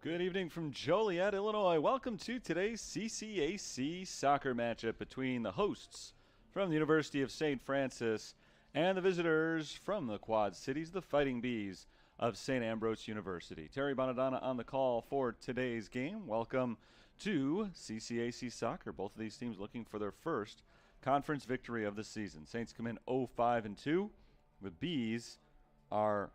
Good evening from Joliet, Illinois. Welcome to today's CCAC soccer matchup between the hosts from the University of St. Francis and the visitors from the Quad Cities, the Fighting Bees of St. Ambrose University. Terry Bonadonna on the call for today's game. Welcome to CCAC soccer. Both of these teams looking for their first conference victory of the season. Saints come in 0-5-2. The Bees are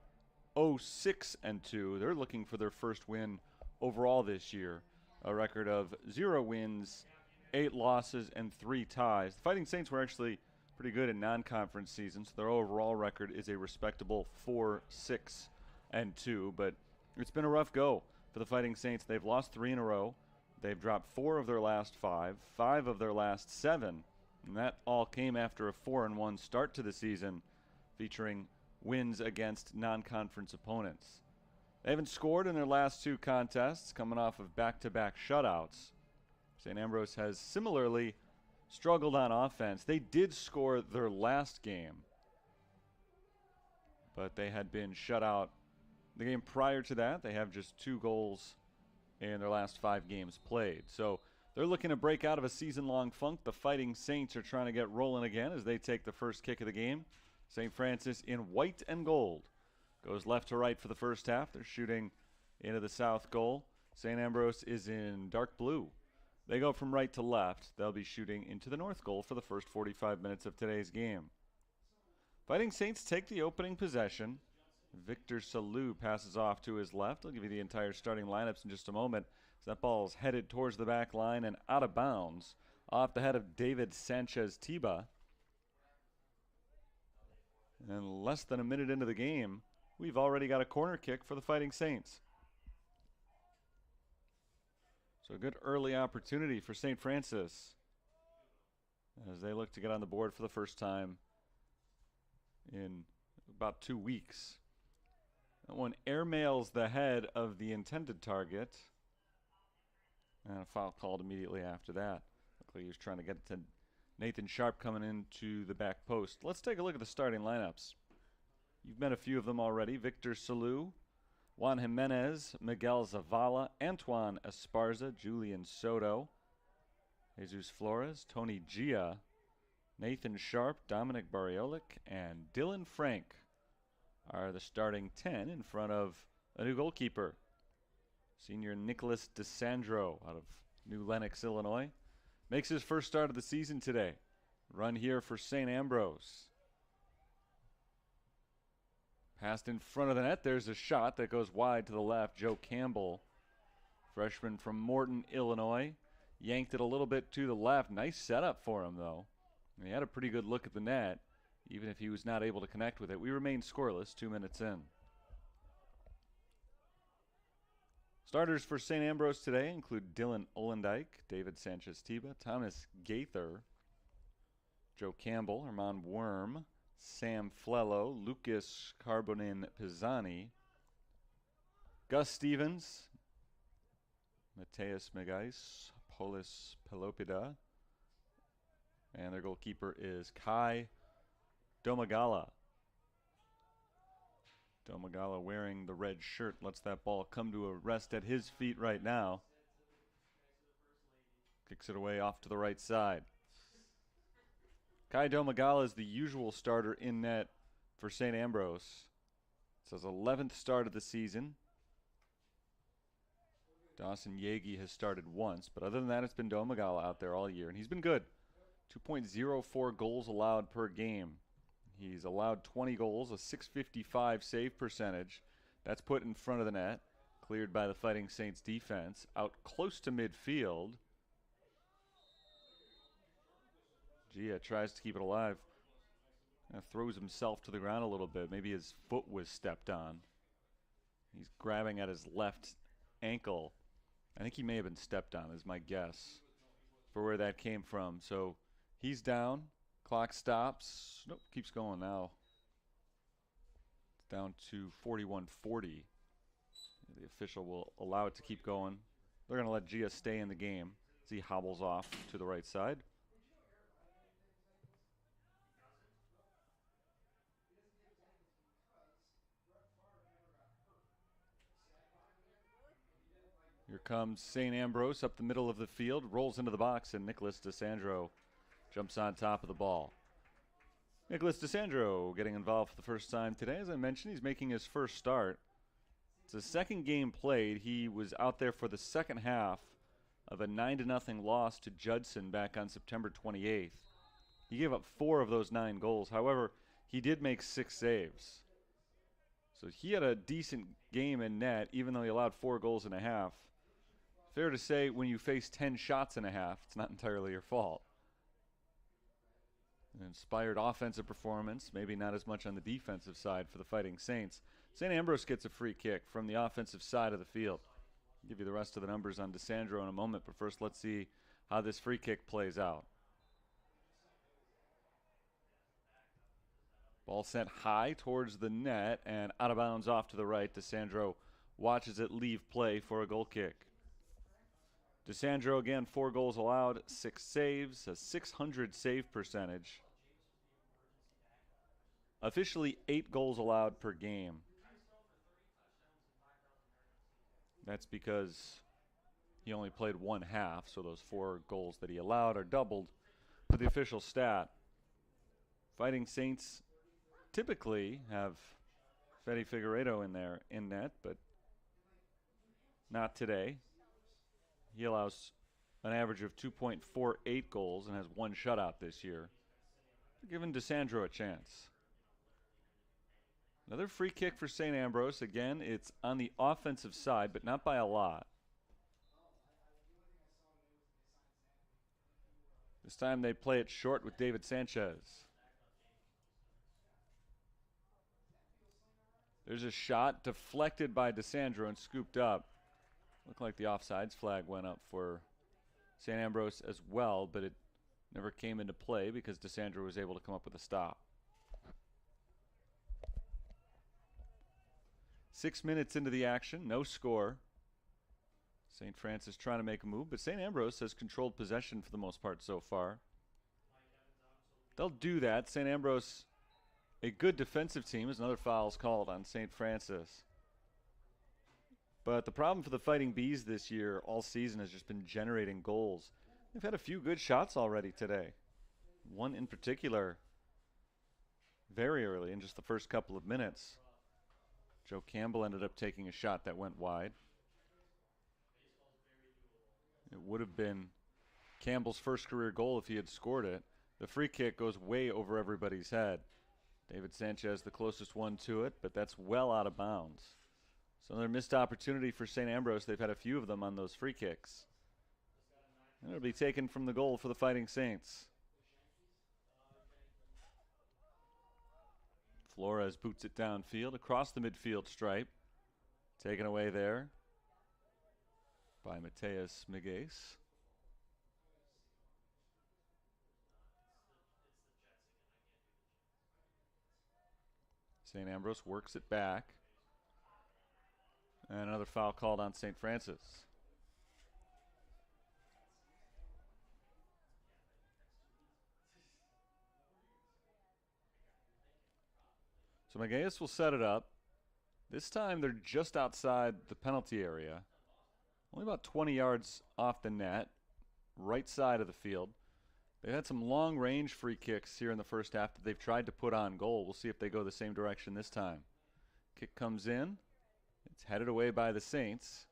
0-6-2. They're looking for their first win overall this year, a record of 0 wins, 8 losses, and 3 ties. The Fighting Saints were actually pretty good in non-conference seasons. Their overall record is a respectable 4-6-2, but it's been a rough go for the Fighting Saints. They've lost 3 in a row. They've dropped 4 of their last 5, 5 of their last 7, and that all came after a 4-1 start to the season, featuring wins against non-conference opponents. They haven't scored in their last 2 contests, coming off of back-to-back shutouts. St. Ambrose has similarly struggled on offense. They did score their last game, but they had been shut out the game prior to that. They have just 2 goals in their last 5 games played. So they're looking to break out of a season-long funk. The Fighting Saints are trying to get rolling again as they take the first kick of the game. St. Francis in white and gold goes left to right for the first half. They're shooting into the south goal. St. Ambrose is in dark blue. They go from right to left. They'll be shooting into the north goal for the first 45 minutes of today's game. Fighting Saints take the opening possession. Victor Salou passes off to his left. I'll give you the entire starting lineups in just a moment. That ball is headed towards the back line and out of bounds off the head of David Sanchez-Tiba. And less than a minute into the game, we've already got a corner kick for the Fighting Saints. So a good early opportunity for St. Francis as they look to get on the board for the first time in about 2 weeks. That one airmails the head of the intended target. And a foul called immediately after that. Looked like he was trying to get it to Nathan Sharp coming into the back post. Let's take a look at the starting lineups. You've met a few of them already. Victor Salou, Juan Jimenez, Miguel Zavala, Antoine Esparza, Julian Soto, Jesus Flores, Tony Gia, Nathan Sharp, Dominic Bariolik, and Dylan Frank are the starting 10 in front of a new goalkeeper. Senior Nicholas DeSandro out of New Lenox, Illinois, makes his first start of the season today. Run here for St. Ambrose. Passed in front of the net. There's a shot that goes wide to the left. Joe Campbell, freshman from Morton, Illinois, yanked it a little bit to the left. Nice setup for him, though. He had a pretty good look at the net, even if he was not able to connect with it. We remain scoreless 2 minutes in. Starters for St. Ambrose today include Dylan Olendijk, David Sanchez-Tiba, Thomas Gaither, Joe Campbell, Herman Worm, Sam Flello, Lucas Carbonin Pisani, Gus Stevens, Mateus Megais, Polis Pelopida, and their goalkeeper is Kai Domagala. Domagala wearing the red shirt lets that ball come to a rest at his feet right now. Kicks it away off to the right side. Kai Domagala is the usual starter in net for St. Ambrose. It's his 11th start of the season. Dawson Yagi has started once, but other than that, it's been Domagala out there all year, and he's been good. 2.04 goals allowed per game. He's allowed 20 goals, a .655 save percentage. That's put in front of the net, cleared by the Fighting Saints defense. Out close to midfield. Gia tries to keep it alive. Throws himself to the ground a little bit. Maybe his foot was stepped on. He's grabbing at his left ankle. I think he may have been stepped on, is my guess, for where that came from. So he's down. Clock stops. Nope, keeps going now. It's down to 41:40. The official will allow it to keep going. They're going to let Gia stay in the game as he hobbles off to the right side. Here comes St. Ambrose up the middle of the field, rolls into the box, and Nicholas DeSandro jumps on top of the ball. Nicholas DeSandro getting involved for the first time today. As I mentioned, he's making his first start. It's his second game played. He was out there for the second half of a 9-0 loss to Judson back on September 28th. He gave up 4 of those 9 goals. However, he did make 6 saves. So he had a decent game in net, even though he allowed 4 goals and a half. Fair to say, when you face 10 shots and a half, it's not entirely your fault. An inspired offensive performance, maybe not as much on the defensive side for the Fighting Saints. St. Ambrose gets a free kick from the offensive side of the field. I'll give you the rest of the numbers on DeSandro in a moment, but first let's see how this free kick plays out. Ball sent high towards the net and out of bounds off to the right. DeSandro watches it leave play for a goal kick. DeSandro again, 4 goals allowed, 6 saves, a .600 save percentage. Officially 8 goals allowed per game. That's because he only played 1 half, so those 4 goals that he allowed are doubled for the official stat. Fighting Saints typically have Fede Figueiredo in there in net, but not today. He allows an average of 2.48 goals and has 1 shutout this year. They're giving DeSandro a chance. Another free kick for St. Ambrose. Again, it's on the offensive side, but not by a lot. This time they play it short with David Sanchez. There's a shot deflected by DeSandro and scooped up. Looked like the offsides flag went up for St. Ambrose as well, but it never came into play because DeSandro was able to come up with a stop. 6 minutes into the action, no score. St. Francis trying to make a move, but St. Ambrose has controlled possession for the most part so far. They'll do that. St. Ambrose, a good defensive team, as another foul is called on St. Francis. But the problem for the Fighting Bees this year, all season, has just been generating goals. They've had a few good shots already today. One in particular, very early in just the first couple of minutes. Joe Campbell ended up taking a shot that went wide. It would have been Campbell's first career goal if he had scored it. The free kick goes way over everybody's head. David Sanchez, the closest one to it, but that's well out of bounds. So another missed opportunity for St. Ambrose. They've had a few of them on those free kicks. And it'll be taken from the goal for the Fighting Saints. Flores boots it downfield across the midfield stripe. Taken away there by Mateus Miguez. St. Ambrose works it back. And another foul called on St. Francis. So Miguez will set it up. This time they're just outside the penalty area. Only about 20 yards off the net, right side of the field. They've had some long-range free kicks here in the first half that they've tried to put on goal. We'll see if they go the same direction this time. Kick comes in. It's headed away by the Saints.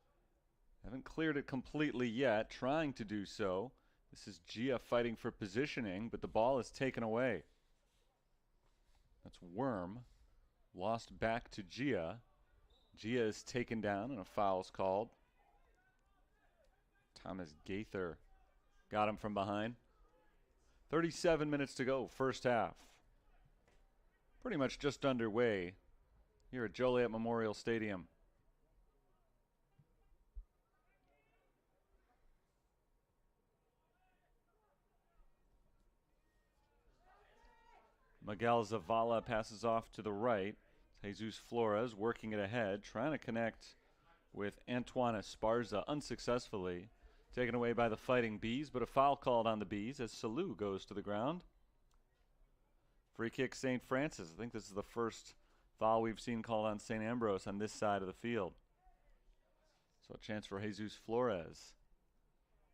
Haven't cleared it completely yet, trying to do so. This is Gia fighting for positioning, but the ball is taken away. That's Worm. Lost back to Gia. Gia is taken down and a foul is called. Thomas Gaither got him from behind. 37 minutes to go, first half. Pretty much just underway here at Joliet Memorial Stadium. Miguel Zavala passes off to the right. Jesus Flores working it ahead, trying to connect with Antoine Esparza unsuccessfully. Taken away by the Fighting Bees, but a foul called on the Bees as Salou goes to the ground. Free kick St. Francis. I think this is the first foul we've seen called on St. Ambrose on this side of the field. So a chance for Jesus Flores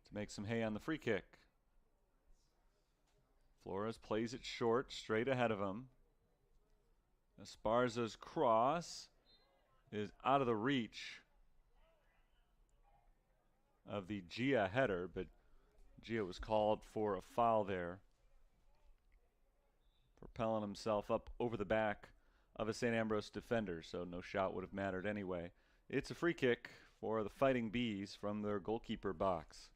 to make some hay on the free kick. Flores plays it short, straight ahead of him. Esparza's cross is out of the reach of the Gia header, but Gia was called for a foul there, propelling himself up over the back of a St. Ambrose defender, so no shot would have mattered anyway. It's a free kick for the Fighting Bees from their goalkeeper box.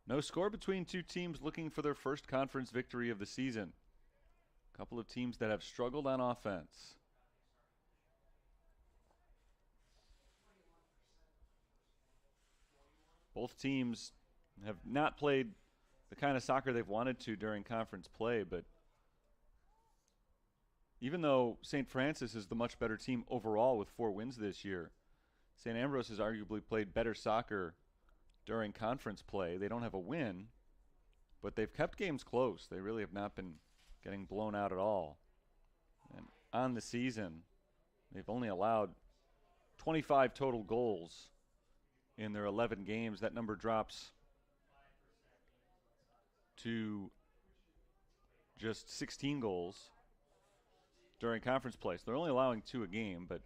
No score between two teams looking for their first conference victory of the season. A couple of teams that have struggled on offense. Both teams have not played the kind of soccer they've wanted to during conference play, but even though St. Francis is the much better team overall with 4 wins this year, St. Ambrose has arguably played better soccer during conference play. They don't have a win, but they've kept games close. They really have not been getting blown out at all. And on the season, they've only allowed 25 total goals in their 11 games. That number drops to just 16 goals during conference play. So they're only allowing 2 a game, but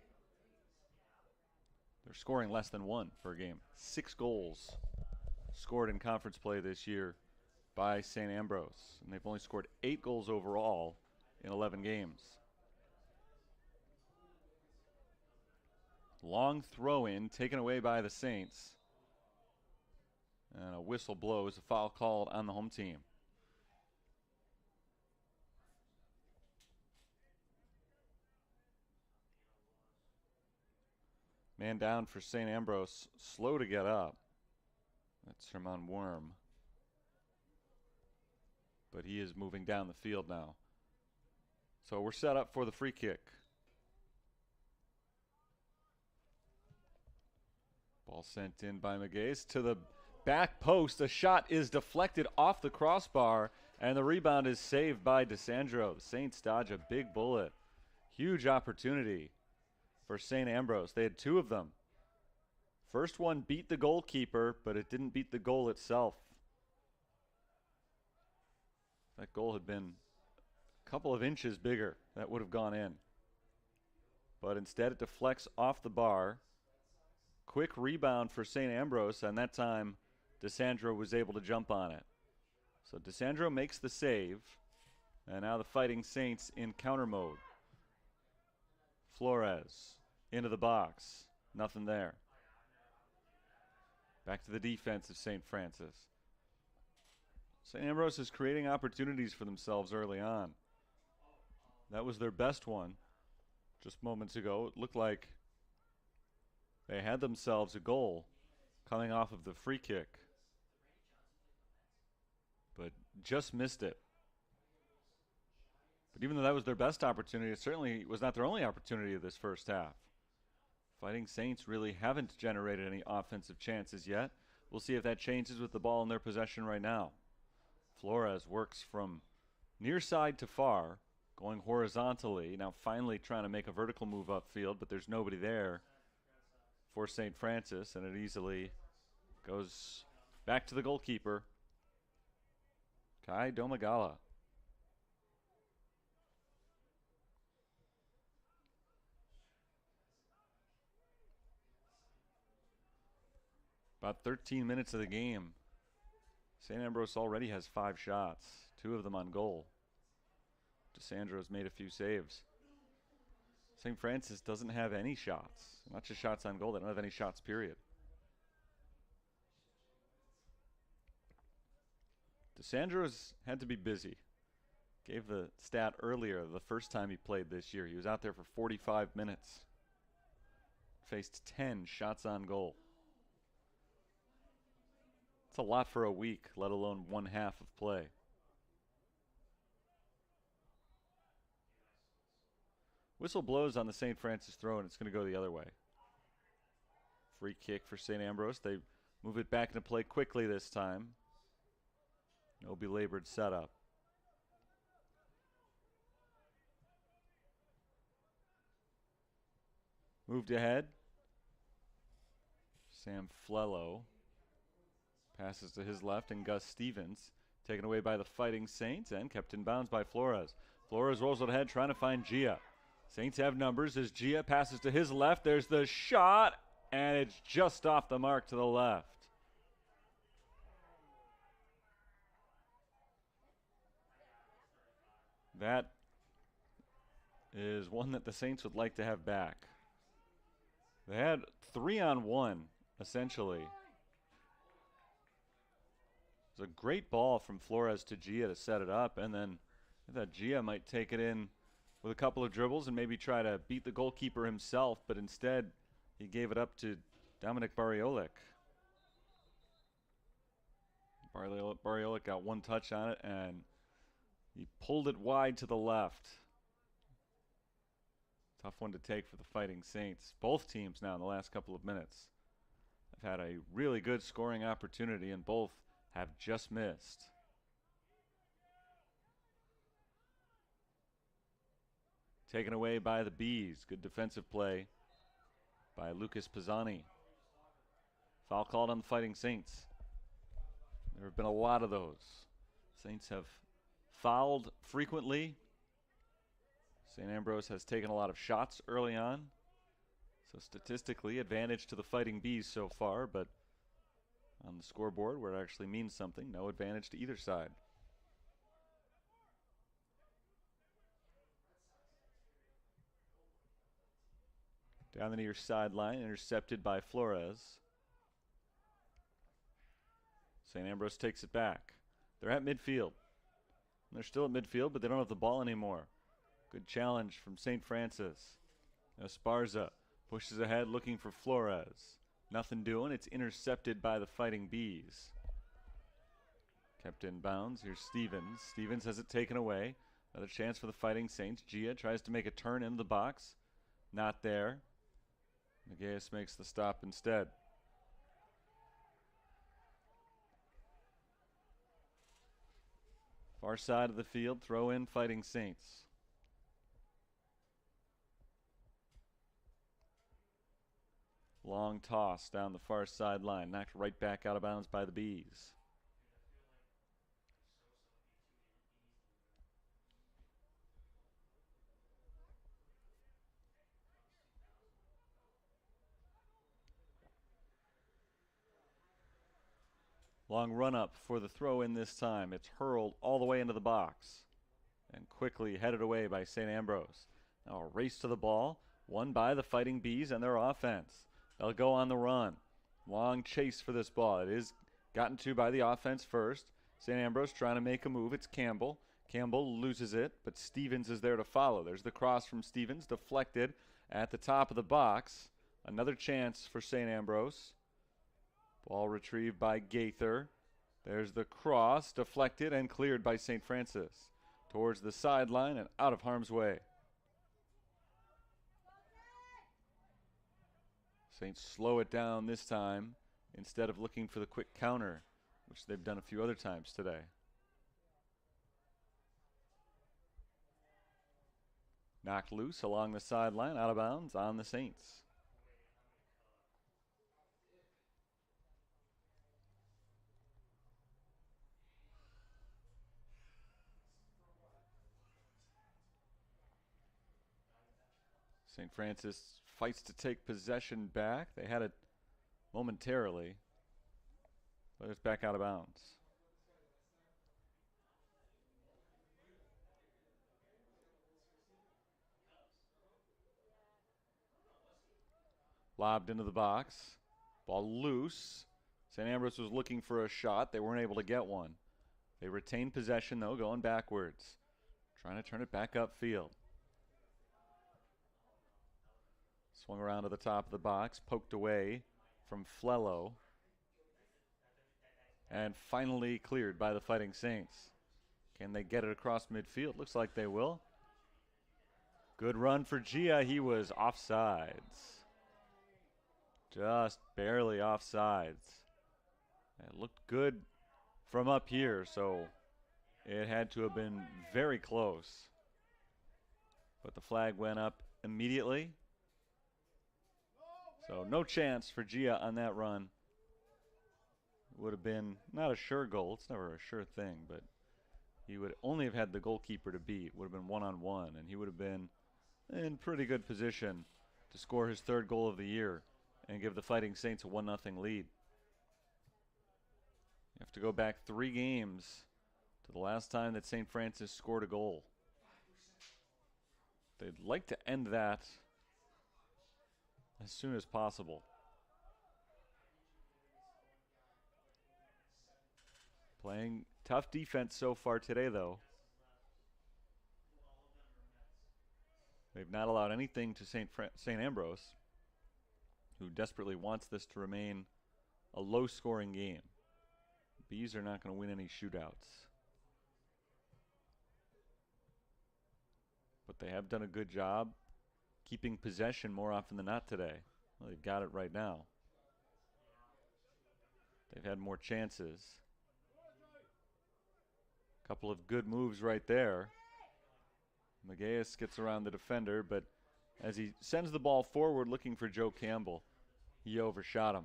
they're scoring less than 1 per game. 6 goals scored in conference play this year by St. Ambrose, and they've only scored 8 goals overall in 11 games. Long throw in taken away by the Saints, and a whistle blows, a foul called on the home team. Man down for St. Ambrose, slow to get up. That's Herman Worm. But he is moving down the field now. So we're set up for the free kick. Ball sent in by Miguez to the back post. A shot is deflected off the crossbar, and the rebound is saved by DeSandro. The Saints dodge a big bullet. Huge opportunity for St. Ambrose. They had 2 of them. First one beat the goalkeeper, but it didn't beat the goal itself. That goal had been a couple of inches bigger. That would have gone in. But instead it deflects off the bar. Quick rebound for St. Ambrose, and that time DeSandro was able to jump on it. So DeSandro makes the save. And now the Fighting Saints in counter mode. Flores into the box. Nothing there. Back to the defense of St. Francis. St. Ambrose is creating opportunities for themselves early on. That was their best one just moments ago. It looked like they had themselves a goal coming off of the free kick, but just missed it. But even though that was their best opportunity, it certainly was not their only opportunity of this first half. Fighting Saints really haven't generated any offensive chances yet. We'll see if that changes with the ball in their possession right now. Flores works from near side to far, going horizontally. Now finally trying to make a vertical move upfield, but there's nobody there for St. Francis, and it easily goes back to the goalkeeper, Kai Domagala. About 13 minutes of the game. St. Ambrose already has 5 shots, 2 of them on goal. DeSandro's made a few saves. St. Francis doesn't have any shots. Not just shots on goal, they don't have any shots, period. DeSandro's had to be busy. Gave the stat earlier the first time he played this year. He was out there for 45 minutes. Faced 10 shots on goal. It's a lot for a week, let alone one half of play. Whistle blows on the St. Francis throw, and it's going to go the other way. Free kick for St. Ambrose. They move it back into play quickly this time. No belabored setup. Moved ahead. Sam Flello passes to his left, and Gus Stevens taken away by the Fighting Saints and kept in bounds by Flores. Flores rolls it ahead, trying to find Gia. Saints have numbers as Gia passes to his left. There's the shot, and it's just off the mark to the left. That is one that the Saints would like to have back. They had 3-on-1, essentially. It was a great ball from Flores to Gia to set it up, and then I thought Gia might take it in with a couple of dribbles and maybe try to beat the goalkeeper himself, but instead he gave it up to Dominic Bariolik. Bariolik got one touch on it, and he pulled it wide to the left. Tough one to take for the Fighting Saints. Both teams now in the last couple of minutes have had a really good scoring opportunity, and both have just missed. Taken away by the Bees. Good defensive play by Lucas Pisani. Foul called on the Fighting Saints. There have been a lot of those. Saints have fouled frequently. St. Ambrose has taken a lot of shots early on. So statistically, advantage to the Fighting Bees so far, but on the scoreboard where it actually means something, no advantage to either side. Down the near sideline, intercepted by Flores. St. Ambrose takes it back. They're at midfield. They're still at midfield, but they don't have the ball anymore. Good challenge from St. Francis. Esparza pushes ahead looking for Flores. Nothing doing. It's intercepted by the Fighting Bees. Kept in bounds. Here's Stevens. Stevens has it taken away. Another chance for the Fighting Saints. Gia tries to make a turn in the box. Not there. Mageus makes the stop instead. Far side of the field. Throw in Fighting Saints. Long toss down the far sideline. Knocked right back out of bounds by the Bees. Long run up for the throw in this time. It's hurled all the way into the box. and quickly headed away by St. Ambrose. Now a race to the ball, won by the Fighting Bees and their offense. They'll go on the run. Long chase for this ball. It is gotten to by the offense first. St. Ambrose trying to make a move. It's Campbell. Campbell loses it, but Stevens is there to follow. There's the cross from Stevens, deflected at the top of the box. Another chance for St. Ambrose. Ball retrieved by Gaither. There's the cross, deflected and cleared by St. Francis. Towards the sideline and out of harm's way. Saints slow it down this time instead of looking for the quick counter, which they've done a few other times today. Knocked loose along the sideline, out of bounds on the Saints. St. Francis fights to take possession back. They had it momentarily, but it's back out of bounds. Lobbed into the box. Ball loose. St. Ambrose was looking for a shot. They weren't able to get one. They retained possession, though, going backwards. Trying to turn it back upfield. Swung around to the top of the box, poked away from Flello. And finally cleared by the Fighting Saints. Can they get it across midfield? Looks like they will. Good run for Gia. He was offsides. Just barely offsides. It looked good from up here, so it had to have been very close. But the flag went up immediately. So no chance for Gia on that run. Would have been not a sure goal. It's never a sure thing, but he would only have had the goalkeeper to beat. Would have been one-on-one, and he would have been in pretty good position to score his third goal of the year and give the Fighting Saints a 1-0 lead. You have to go back 3 games to the last time that St. Francis scored a goal. They'd like to end that as soon as possible. Playing tough defense so far today, though. They've not allowed anything to St. Ambrose, who desperately wants this to remain a low-scoring game. Bees are not going to win any shootouts. But they have done a good job keeping possession more often than not today. Well, they've got it right now. They've had more chances. A couple of good moves right there. Mageas gets around the defender, but as he sends the ball forward looking for Joe Campbell, he overshot him.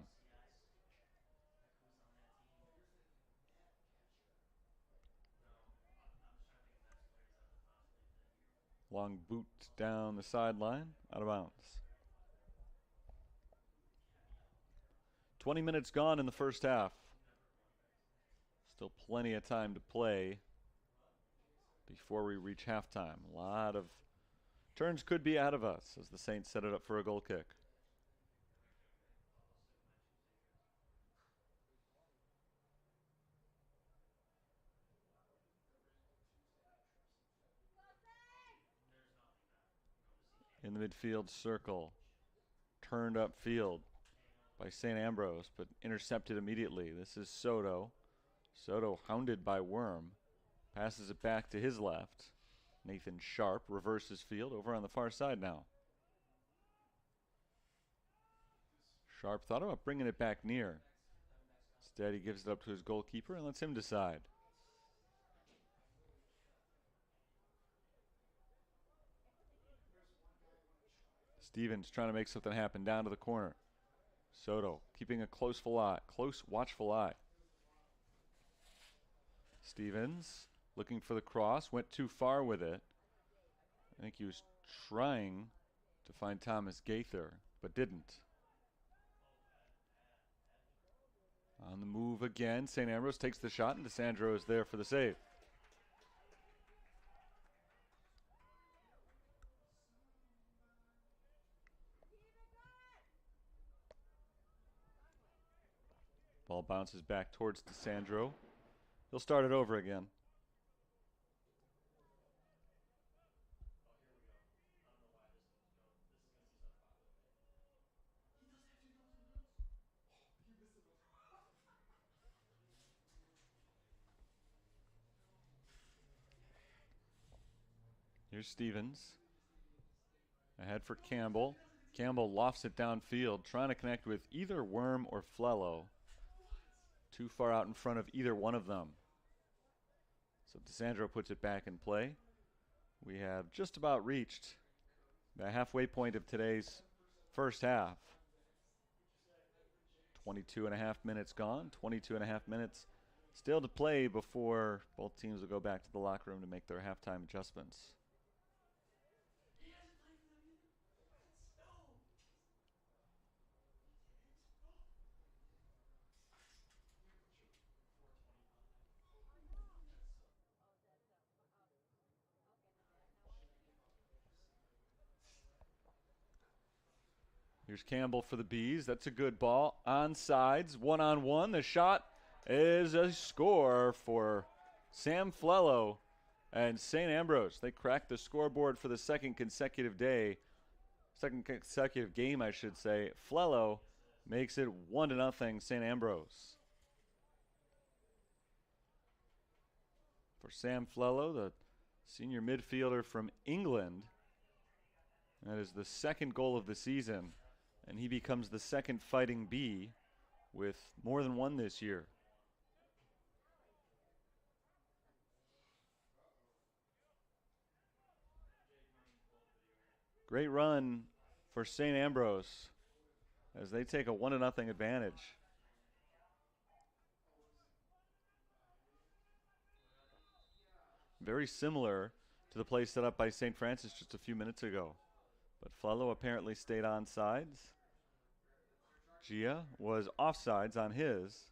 Long boot down the sideline, out of bounds. 20 minutes gone in the first half. Still plenty of time to play before we reach halftime. A lot of turns could be out of us as the Saints set it up for a goal kick. In the midfield circle, turned upfield by St. Ambrose, but intercepted immediately. This is Soto. Soto hounded by Worm. Passes it back to his left. Nathan Sharp reverses field over on the far side now. Sharp thought about bringing it back near. Instead, he gives it up to his goalkeeper and lets him decide. Stevens trying to make something happen down to the corner. Soto keeping a close watchful eye. Stevens looking for the cross, went too far with it. I think he was trying to find Thomas Gaither, but didn't. On the move again, St. Ambrose takes the shot, and DeSandro is there for the save. bounces back towards DeSandro. He'll start it over again. Here's Stevens. Ahead for Campbell. Campbell lofts it downfield, trying to connect with either Worm or Flello. Too far out in front of either one of them. So DeSandro puts it back in play. We have just about reached the halfway point of today's first half. 22 and a half minutes gone, 22 and a half minutes still to play before both teams will go back to the locker room to make their halftime adjustments. Here's Campbell for the Bees. That's a good ball. Onsides, one-on-one. The shot is a score for Sam Flello and St. Ambrose. They cracked the scoreboard for the second consecutive game, I should say. Flello makes it 1-0 St. Ambrose. For Sam Flello, the senior midfielder from England, that is the second goal of the season. And he becomes the second Fighting Bee with more than one this year. Great run for St. Ambrose as they take a 1-0 advantage. Very similar to the play set up by St. Francis just a few minutes ago. But Flello apparently stayed on sides. Gia was offsides on his.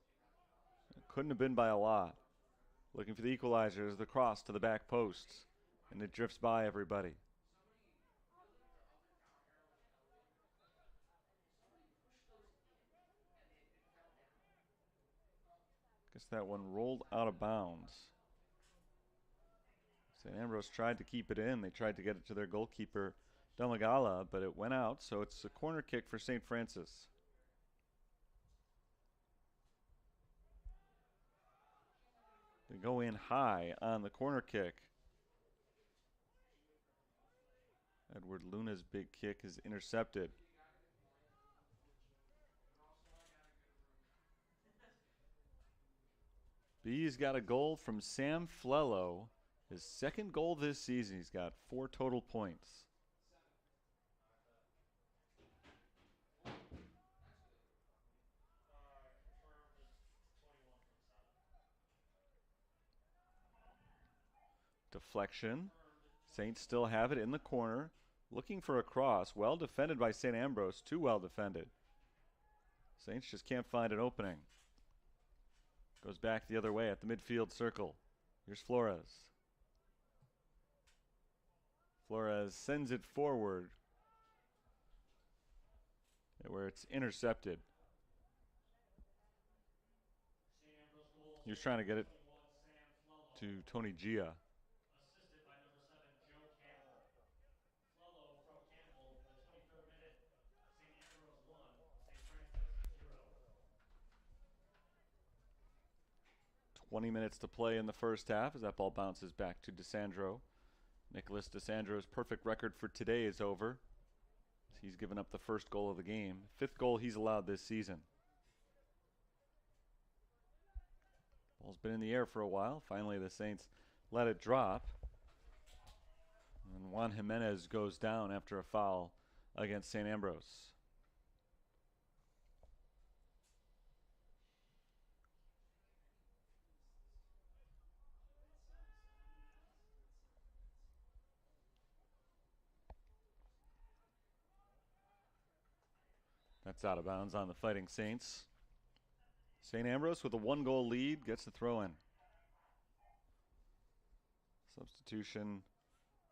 It couldn't have been by a lot. Looking for the equalizer as the cross to the back post. And it drifts by everybody. Guess that one rolled out of bounds. St. Ambrose tried to keep it in. They tried to get it to their goalkeeper, Domagala, but it went out. So it's a corner kick for St. Francis. They go in high on the corner kick. Edward Luna's big kick is intercepted. B's got a goal from Sam Flello. His second goal this season. He's got 4 total points. Deflection. Saints still have it in the corner. Looking for a cross. Well defended by St. Ambrose. Too well defended. Saints just can't find an opening. Goes back the other way at the midfield circle. Here's Flores. Flores sends it forward, where it's intercepted. He was trying to get it to Tony Gia. Assisted by number 7, Joe Campbell. Flello from Campbell in the 23rd minute. St. Ambrose 1, St. Francis 0. 20 minutes to play in the first half as that ball bounces back to DeSandro. Nicholas DeSandro's perfect record for today is over. He's given up the first goal of the game. 5th goal he's allowed this season. Ball's been in the air for a while. Finally, the Saints let it drop. And Juan Jimenez goes down after a foul against St. Ambrose. That's out of bounds on the Fighting Saints. St. Ambrose with a 1-goal lead gets the throw in. Substitution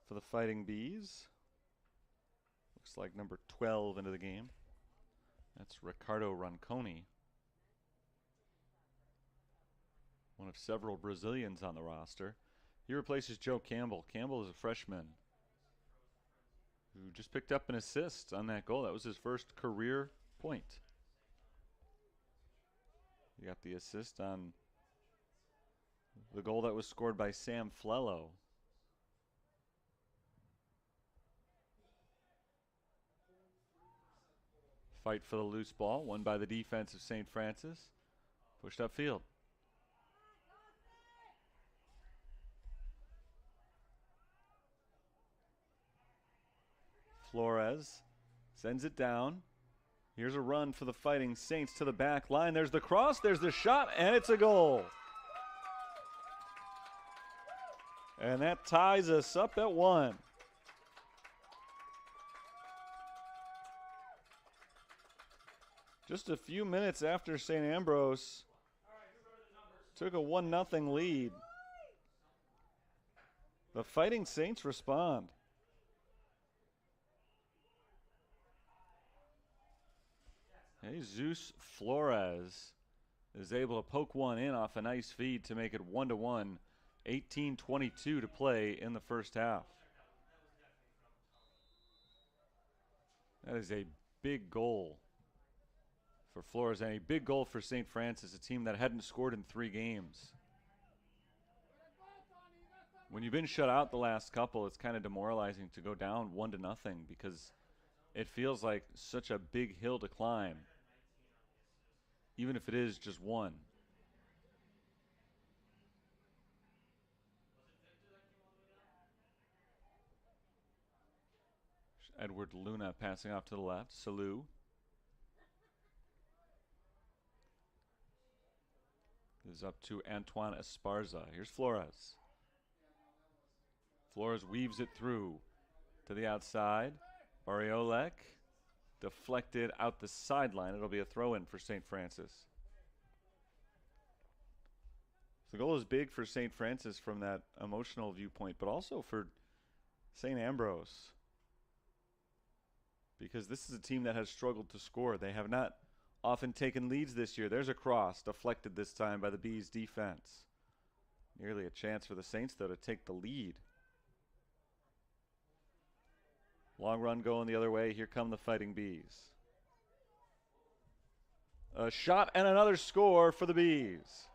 for the Fighting Bees. Looks like number 12 into the game. That's Ricardo Ronconi. have several Brazilians on the roster. He replaces Joe Campbell. Campbell is a freshman who just picked up an assist on that goal. That was his first career point. He got the assist on the goal that was scored by Sam Flello. Fight for the loose ball, won by the defense of St. Francis. Pushed upfield. Flores sends it down. Here's a run for the Fighting Saints to the back line. There's the cross, there's the shot, and it's a goal. And that ties us up at 1. Just a few minutes after St. Ambrose took a 1-0 lead, the Fighting Saints respond. Jesus Flores is able to poke one in off a nice feed to make it 1-1. 18:22 to play in the first half. That is a big goal for Flores and a big goal for St. Francis, a team that hadn't scored in 3 games. When you've been shut out the last couple, it's kind of demoralizing to go down 1-0 because it feels like such a big hill to climb, even if it is just 1. Edward Luna passing off to the left. Salou. Is up to Antoine Esparza. Here's Flores. Flores weaves it through to the outside. Bariolek deflected out the sideline. It'll be a throw-in for St. Francis. The goal is big for St. Francis from that emotional viewpoint, but also for St. Ambrose, because this is a team that has struggled to score. They have not often taken leads this year. There's a cross, deflected this time by the Bees defense. Nearly a chance for the Saints, though, to take the lead. Long run going the other way. Here come the Fighting Bees. A shot and another score for the Bees.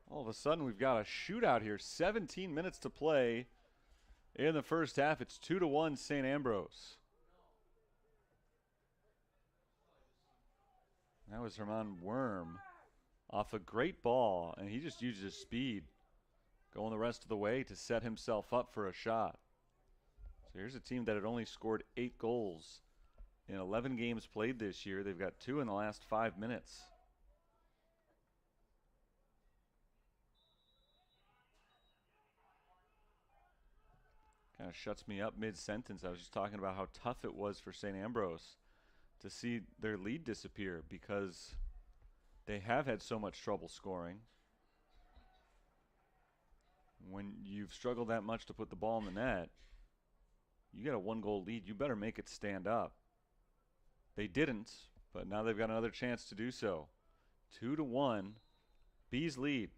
All of a sudden, we've got a shootout here. 17 minutes to play in the first half. It's 2-1 St. Ambrose. That was Herman Worm off a great ball, and he just used his speed going the rest of the way to set himself up for a shot. So here's a team that had only scored 8 goals in 11 games played this year. They've got 2 in the last 5 minutes. Kind of shuts me up mid-sentence. I was just talking about how tough it was for St. Ambrose to see their lead disappear because they have had so much trouble scoring. When you've struggled that much to put the ball in the net, you get a 1-goal lead. You better make it stand up. They didn't, but now they've got another chance to do so. 2-1, Bees lead.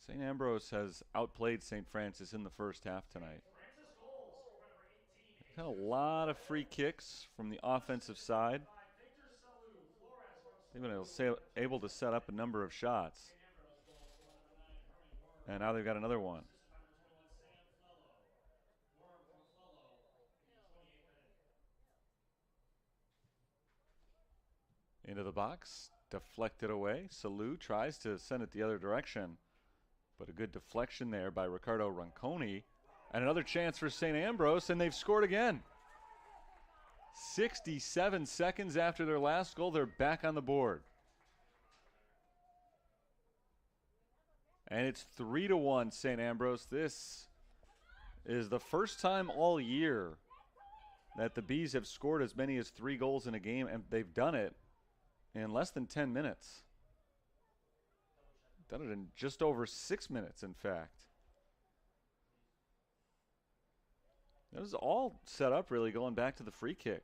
St. Ambrose has outplayed St. Francis in the first half tonight. They've had a lot of free kicks from the offensive side. They've been able to set up a number of shots. And now they've got another one. Into the box, deflected away. Salou tries to send it the other direction. But a good deflection there by Ricardo Ronconi. And another chance for St. Ambrose, and they've scored again. 67 seconds after their last goal, they're back on the board. And it's 3-1 St. Ambrose. This is the first time all year that the Bees have scored as many as 3 goals in a game, and they've done it in less than 10 minutes. Done it in just over 6 minutes, in fact. That was all set up, really, going back to the free kick.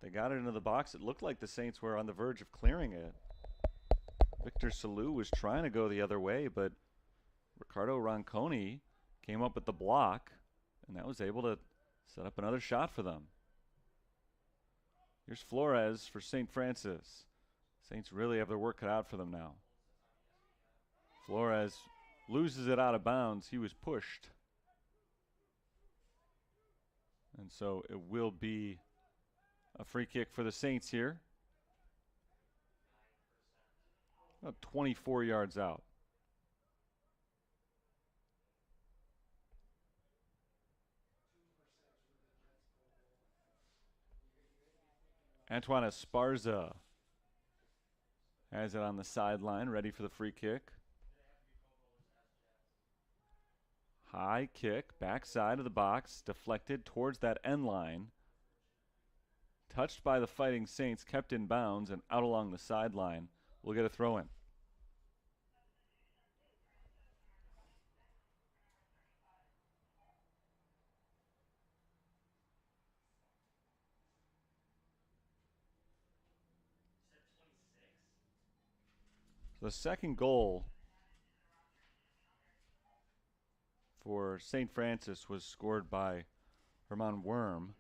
They got it into the box. It looked like the Saints were on the verge of clearing it. Victor Salou was trying to go the other way, but Ricardo Ronconi came up with the block, and that was able to set up another shot for them. Here's Flores for St. Francis. Saints really have their work cut out for them now. Flores loses it out of bounds. He was pushed. And so it will be a free kick for the Saints here. About 24 yards out. Antoine Esparza has it on the sideline, ready for the free kick. High kick, backside of the box, deflected towards that end line. Touched by the Fighting Saints, kept in bounds, and out along the sideline. We'll get a throw in. The second goal for St. Francis was scored by Herman Worm.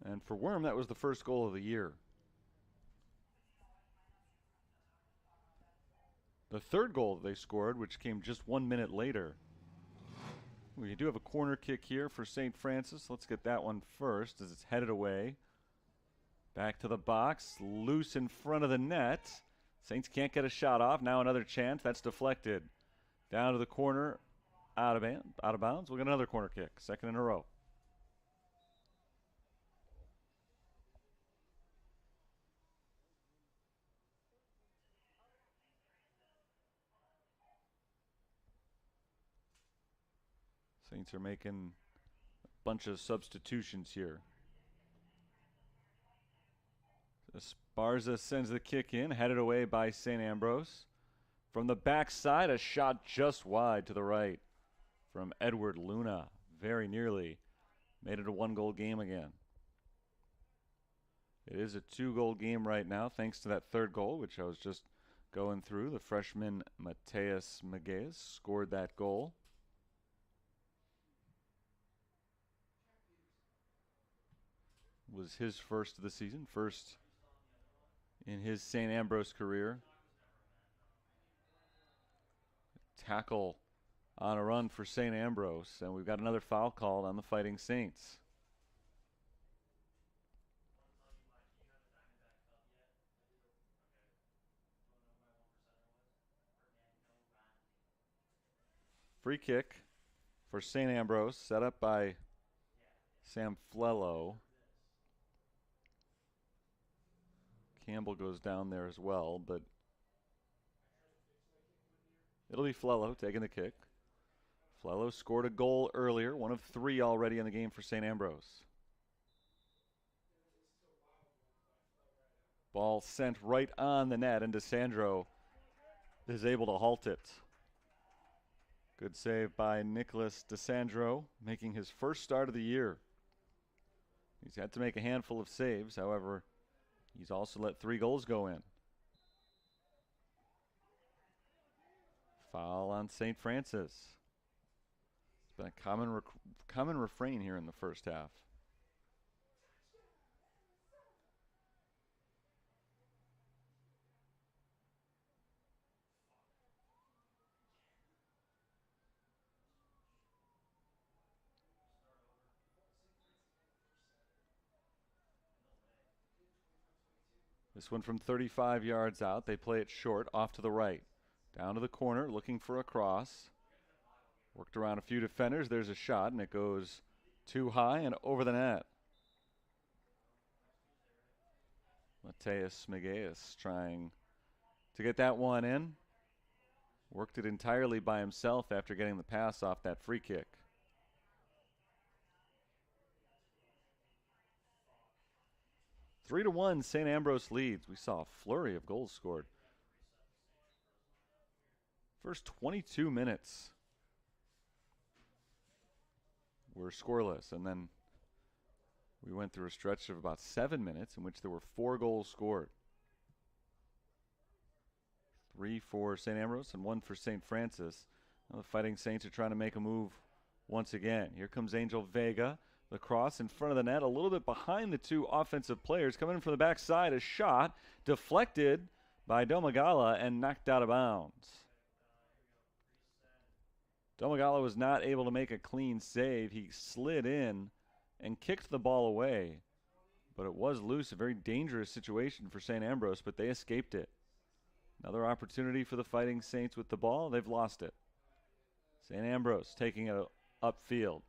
And for Worm, that was the first goal of the year. The third goal that they scored, which came just 1 minute later. We do have a corner kick here for St. Francis. Let's get that one first as it's headed away. Back to the box, loose in front of the net. Saints can't get a shot off. Now another chance. That's deflected. Down to the corner, out of bounds. We'll get another corner kick, second in a row. Saints are making a bunch of substitutions here. Esparza sends the kick in, headed away by St. Ambrose. From the backside, a shot just wide to the right from Edward Luna. Very nearly made it a one-goal game again. It is a two-goal game right now, thanks to that third goal, which I was just going through. The freshman Mateus Maguez scored that goal. Was his first of the season, first in his St. Ambrose career. Tackle on a run for St. Ambrose, and we've got another foul called on the Fighting Saints. Free kick for St. Ambrose, set up by Sam Flello. Campbell goes down there as well, but it'll be Flello taking the kick. Flello scored a goal earlier, one of three already in the game for St. Ambrose. Ball sent right on the net, and DeSandro is able to halt it. Good save by Nicholas DeSandro, making his first start of the year. He's had to make a handful of saves, however, he's also let 3 goals go in. Foul on St. Francis. It's been a common refrain here in the first half. This one from 35 yards out. They play it short, off to the right. Down to the corner, looking for a cross. Worked around a few defenders. There's a shot, and it goes too high and over the net. Mateus Maguez trying to get that one in. Worked it entirely by himself after getting the pass off that free kick. Three to 1, St. Ambrose leads. We saw a flurry of goals scored. First 22 minutes. were scoreless, and then we went through a stretch of about 7 minutes in which there were 4 goals scored. 3 for St. Ambrose and 1 for St. Francis. Now the Fighting Saints are trying to make a move once again. Here comes Angel Vega. The cross in front of the net, a little bit behind the 2 offensive players. Coming in from the backside, a shot deflected by Domagala and knocked out of bounds. Domagala was not able to make a clean save. He slid in and kicked the ball away, but it was loose. A very dangerous situation for St. Ambrose, but they escaped it. Another opportunity for the Fighting Saints with the ball. They've lost it. St. Ambrose taking it upfield.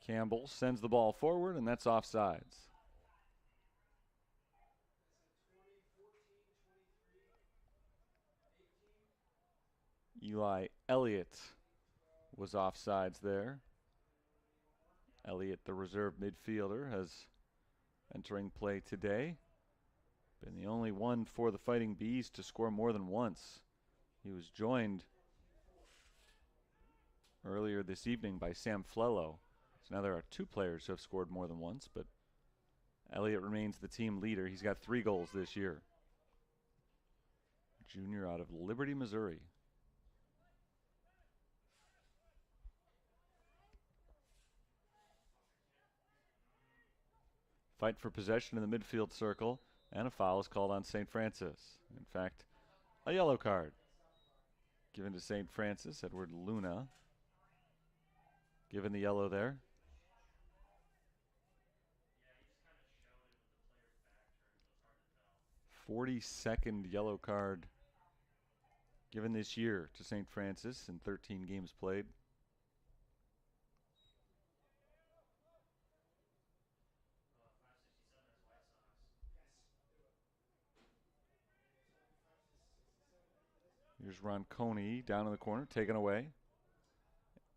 Campbell sends the ball forward, and that's offsides. Eli Elliott was offsides there. Elliott, the reserve midfielder, has entering play today. Been the only one for the Fighting Bees to score more than once. He was joined earlier this evening by Sam Flello. So now there are 2 players who have scored more than once, but Elliott remains the team leader. He's got 3 goals this year. Junior out of Liberty, Missouri. Fight for possession in the midfield circle, and a foul is called on St. Francis. In fact, a yellow card given to St. Francis. Edward Luna given the yellow there. 42nd yellow card given this year to St. Francis in 13 games played. Here's Ronconi down in the corner, taken away.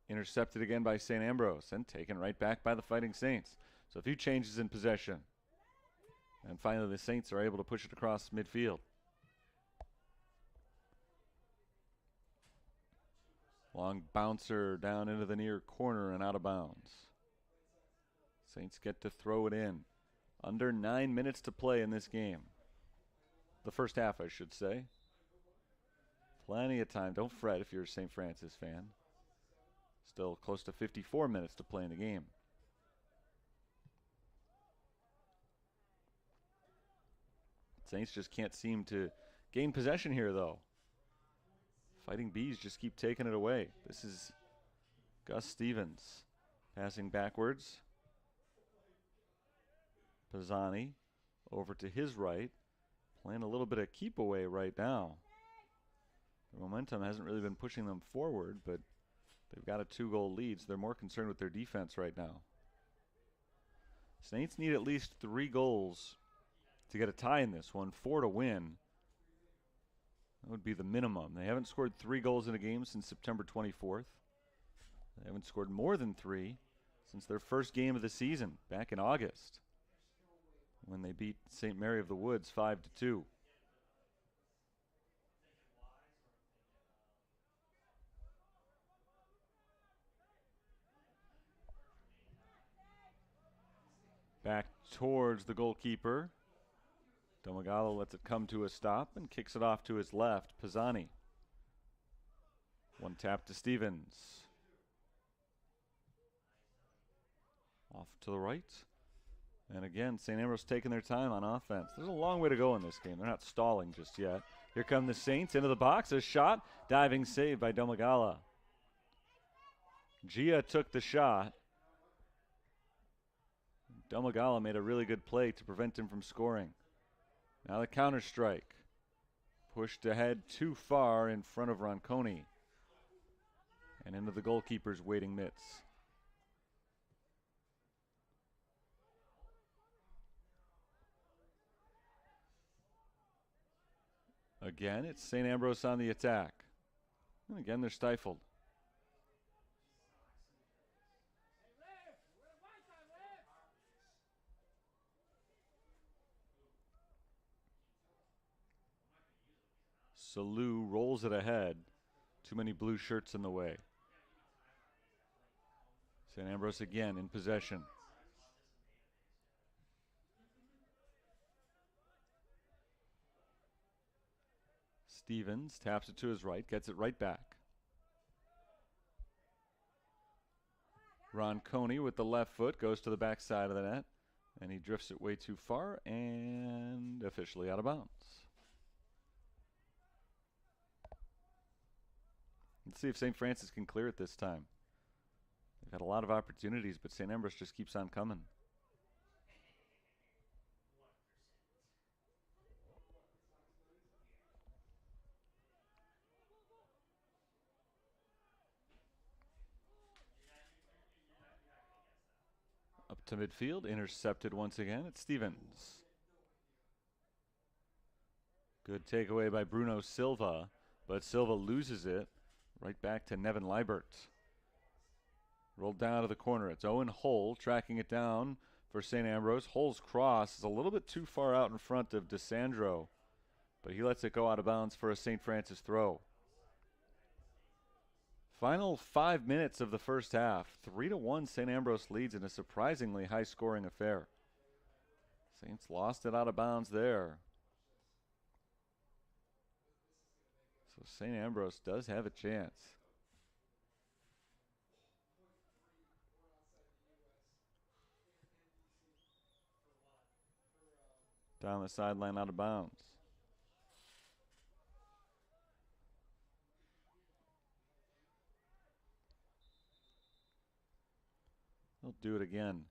Intercepted again by St. Ambrose and taken right back by the Fighting Saints. So a few changes in possession. And finally the Saints are able to push it across midfield. Long bouncer down into the near corner and out of bounds. Saints get to throw it in. Under 9 minutes to play in this game. The first half, I should say. Plenty of time. Don't fret if you're a St. Francis fan. Still close to 54 minutes to play in the game. Saints just can't seem to gain possession here, though. Fighting Bees just keep taking it away. This is Gus Stevens passing backwards. Pisani over to his right. Playing a little bit of keep away right now. The momentum hasn't really been pushing them forward, but they've got a 2-goal lead, so they're more concerned with their defense right now. Saints need at least 3 goals to get a tie in this one, 4 to win. That would be the minimum. They haven't scored 3 goals in a game since September 24th. They haven't scored more than 3 since their first game of the season back in August, when they beat St. Mary of the Woods 5-2. Back towards the goalkeeper. Domagala lets it come to a stop and kicks it off to his left. Pisani. One tap to Stevens. Off to the right. And again, St. Ambrose taking their time on offense. There's a long way to go in this game. They're not stalling just yet. Here come the Saints into the box. A shot. Diving save by Domagala. Gia took the shot. Domagala made a really good play to prevent him from scoring. Now the counter strike. Pushed ahead too far in front of Ronconi. And into the goalkeeper's waiting mitts. Again, it's St. Ambrose on the attack. And again, they're stifled. Salou rolls it ahead. Too many blue shirts in the way. St. Ambrose again in possession. Stevens taps it to his right, gets it right back. Ron Coney with the left foot goes to the backside of the net, and he drifts it way too far and officially out of bounds. Let's see if St. Francis can clear it this time. They've had a lot of opportunities, but St. Ambrose just keeps on coming. Up to midfield, intercepted once again. It's Stevens. Good takeaway by Bruno Silva, but Silva loses it. Right back to Nevin Liebert. Rolled down to the corner. It's Owen Hull tracking it down for St. Ambrose. Hull's cross is a little bit too far out in front of DeSandro, but he lets it go out of bounds for a St. Francis throw. Final 5 minutes of the first half. 3-1 St. Ambrose leads in a surprisingly high-scoring affair. Saints lost it out of bounds there. So St. Ambrose does have a chance. Down the sideline out of bounds. They'll do it again.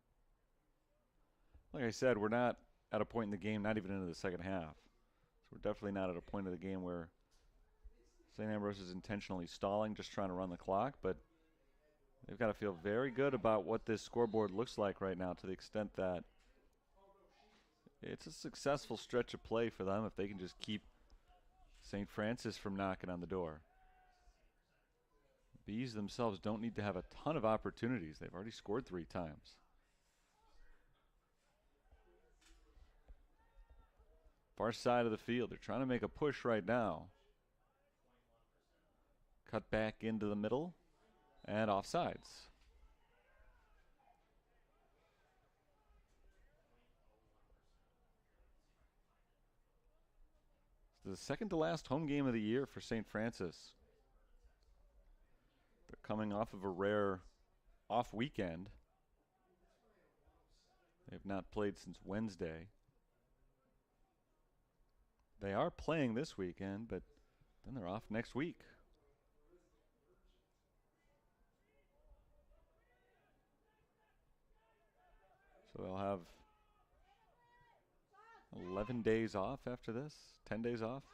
Like I said, we're not at a point in the game, not even into the second half. So we're definitely not at a point of the game where St. Ambrose is intentionally stalling, just trying to run the clock, but they've got to feel very good about what this scoreboard looks like right now, to the extent that it's a successful stretch of play for them if they can just keep St. Francis from knocking on the door. Bees themselves don't need to have a ton of opportunities. They've already scored 3 times. Far side of the field. They're trying to make a push right now. Cut back into the middle and offsides. It's the second to last home game of the year for St. Francis. They're coming off of a rare off weekend. They've not played since Wednesday. They are playing this weekend, but then they're off next week. So they'll have 11 days off after this, 10 days off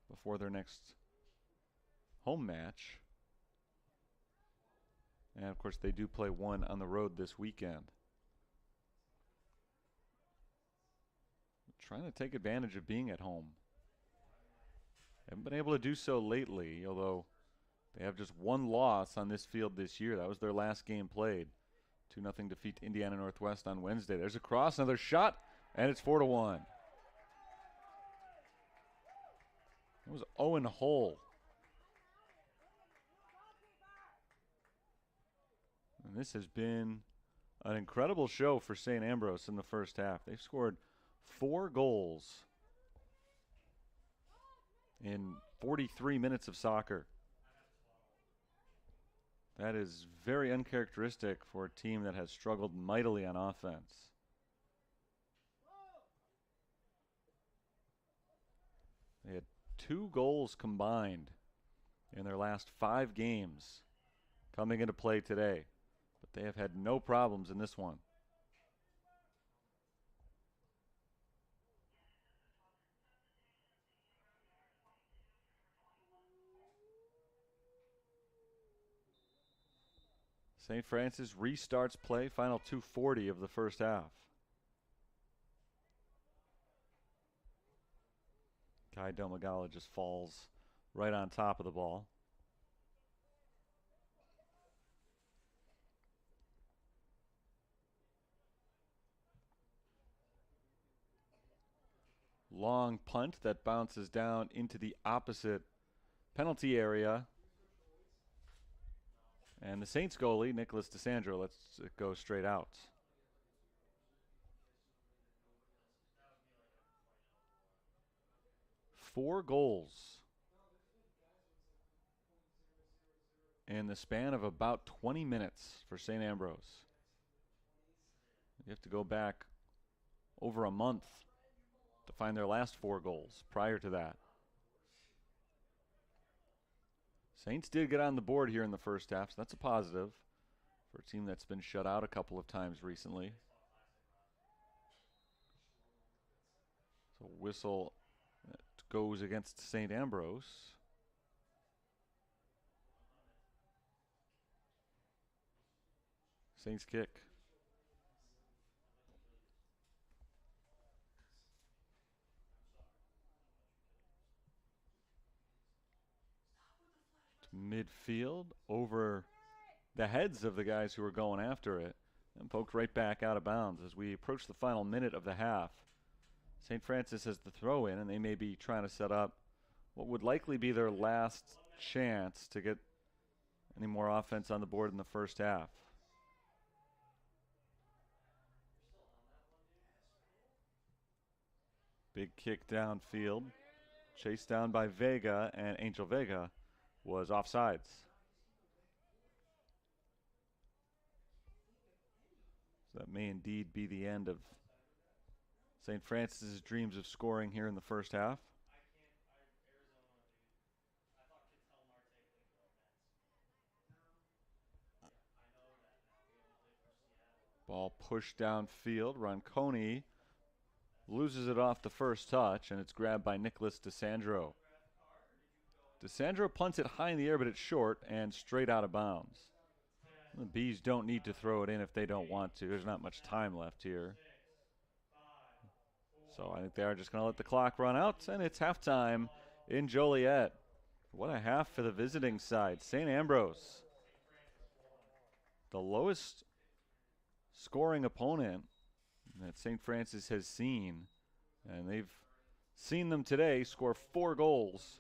before their next home match. And of course, they do play one on the road this weekend. Trying to take advantage of being at home. Haven't been able to do so lately, although they have just one loss on this field this year. That was their last game played. 2-0 defeat to Indiana Northwest on Wednesday. There's a cross, another shot, and it's 4-1. It was Owen Hull. And this has been an incredible show for St. Ambrose in the first half. They've scored 4 goals in 43 minutes of soccer. That is very uncharacteristic for a team that has struggled mightily on offense. They had 2 goals combined in their last 5 games coming into play today, but they have had no problems in this one. St. Francis restarts play, final 2:40 of the first half. Kai Domagala just falls right on top of the ball. long punt that bounces down into the opposite penalty area. And the Saints goalie, Nicholas DeSandro, lets it go straight out. Four goals in the span of about 20 minutes for St. Ambrose. You have to go back over a month to find their last four goals prior to that. Saints did get on the board here in the first half, so that's a positive for a team that's been shut out a couple of times recently. So whistle that goes against St. Ambrose. Saints kick. To midfield over the heads of the guys who were going after it and poked right back out of bounds as we approach the final minute of the half. St. Francis has the throw in, and they may be trying to set up what would likely be their last chance to get any more offense on the board in the first half. Big kick downfield, chased down by Vega, and Angel Vega was offsides. So that may indeed be the end of St. Francis's dreams of scoring here in the first half. Ball pushed downfield. Ronconi loses it off the first touch, and it's grabbed by Nicholas DeSandro. DeSandro punts it high in the air, but it's short and straight out of bounds. The Bees don't need to throw it in if they don't want to. There's not much time left here. So I think they are just going to let the clock run out, and it's halftime in Joliet. What a half for the visiting side. St. Ambrose, the lowest scoring opponent that St. Francis has seen, and they've seen them today score 4 goals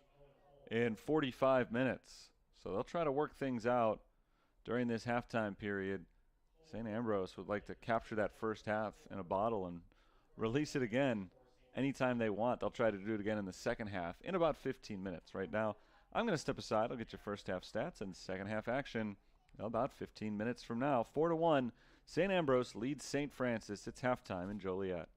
in 45 minutes. So they'll try to work things out during this halftime period. St. Ambrose would like to capture that first half in a bottle and release it again anytime they want. They'll try to do it again in the second half in about 15 minutes. Right now, I'm going to step aside. I'll get your first half stats and second half action about 15 minutes from now. 4-1, St. Ambrose leads St. Francis. It's halftime in Joliet.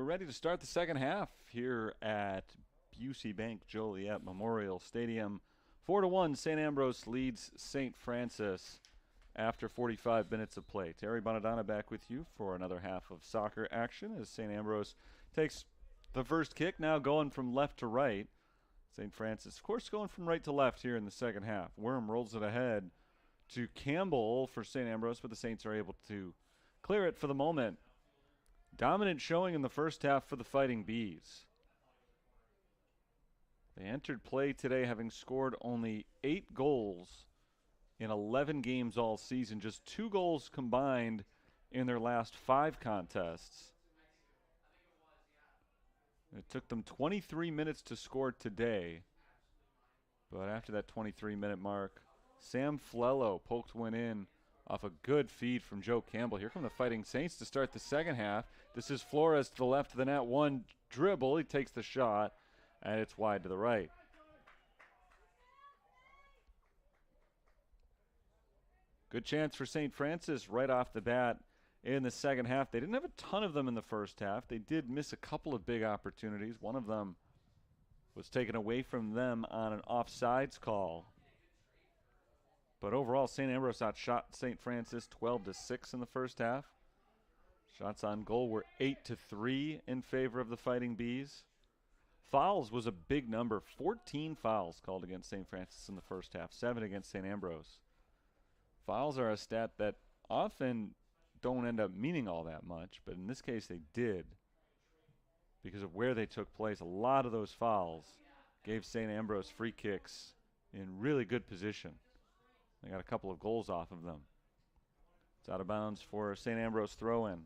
We're ready to start the second half here at Busey Bank Joliet Memorial Stadium. 4-1, St. Ambrose leads St. Francis after 45 minutes of play. Terry Bonadonna back with you for another half of soccer action as St. Ambrose takes the first kick, now going from left to right. St. Francis, of course, going from right to left here in the second half. Worm rolls it ahead to Campbell for St. Ambrose, but the Saints are able to clear it for the moment. Dominant showing in the first half for the Fighting Bees. They entered play today having scored only 8 goals in 11 games all season, just 2 goals combined in their last 5 contests. It took them 23 minutes to score today, but after that 23-minute mark, Sam Flello poked one in off a good feed from Joe Campbell. Here come the Fighting Saints to start the second half. This is Flores to the left of the net. One dribble. He takes the shot, and it's wide to the right. Good chance for St. Francis right off the bat in the second half. They didn't have a ton of them in the first half. They did miss a couple of big opportunities. One of them was taken away from them on an offsides call. But overall, St. Ambrose outshot St. Francis 12-6 in the first half. Shots on goal were 8-3 in favor of the Fighting Bees. Fouls was a big number. 14 fouls called against St. Francis in the first half, 7 against St. Ambrose. Fouls are a stat that often don't end up meaning all that much, but in this case they did because of where they took place. A lot of those fouls gave St. Ambrose free kicks in really good position. They got a couple of goals off of them. It's out of bounds for St. Ambrose throw-in.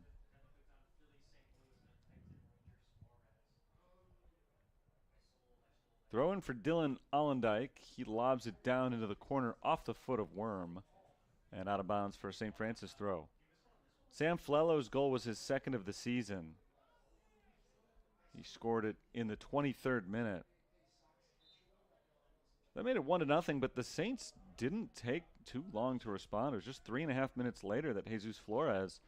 Throw-in for Dylan Allendike. He lobs it down into the corner off the foot of Worm. And out of bounds for a St. Francis throw. Sam Flello's goal was his second of the season. He scored it in the 23rd minute. That made it 1-0, but the Saints didn't take too long to respond. It was just 3.5 minutes later that Jesus Flores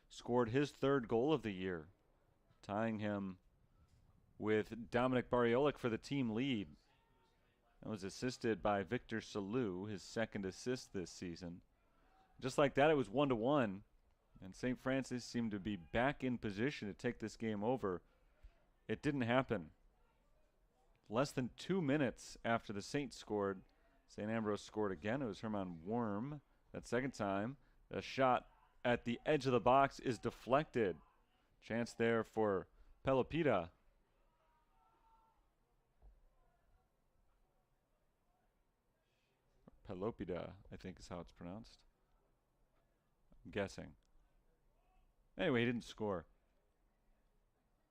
scored his 3rd goal of the year, tying him with Dominic Bariolik for the team lead. That was assisted by Victor Salou, his 2nd assist this season. Just like that, it was 1-1, and St. Francis seemed to be back in position to take this game over. It didn't happen. Less than 2 minutes after the Saints scored, St. Ambrose scored again. It was Herman Worm that second time. The shot at the edge of the box is deflected. Chance there for Pelopita. Pelopita, I think is how it's pronounced. I'm guessing. Anyway, he didn't score.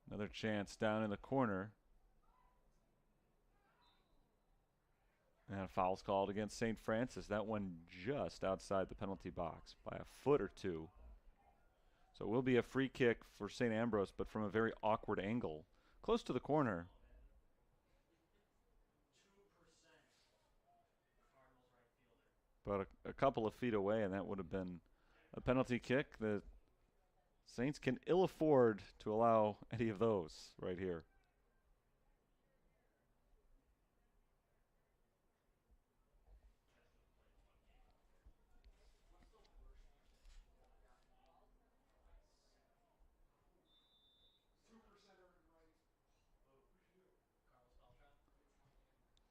Another chance down in the corner. And a foul's called against St. Francis. That one just outside the penalty box by a foot or two. So it will be a free kick for St. Ambrose, but from a very awkward angle. Close to the corner. But a couple of feet away, and that would have been a penalty kick. The Saints can ill afford to allow any of those right here.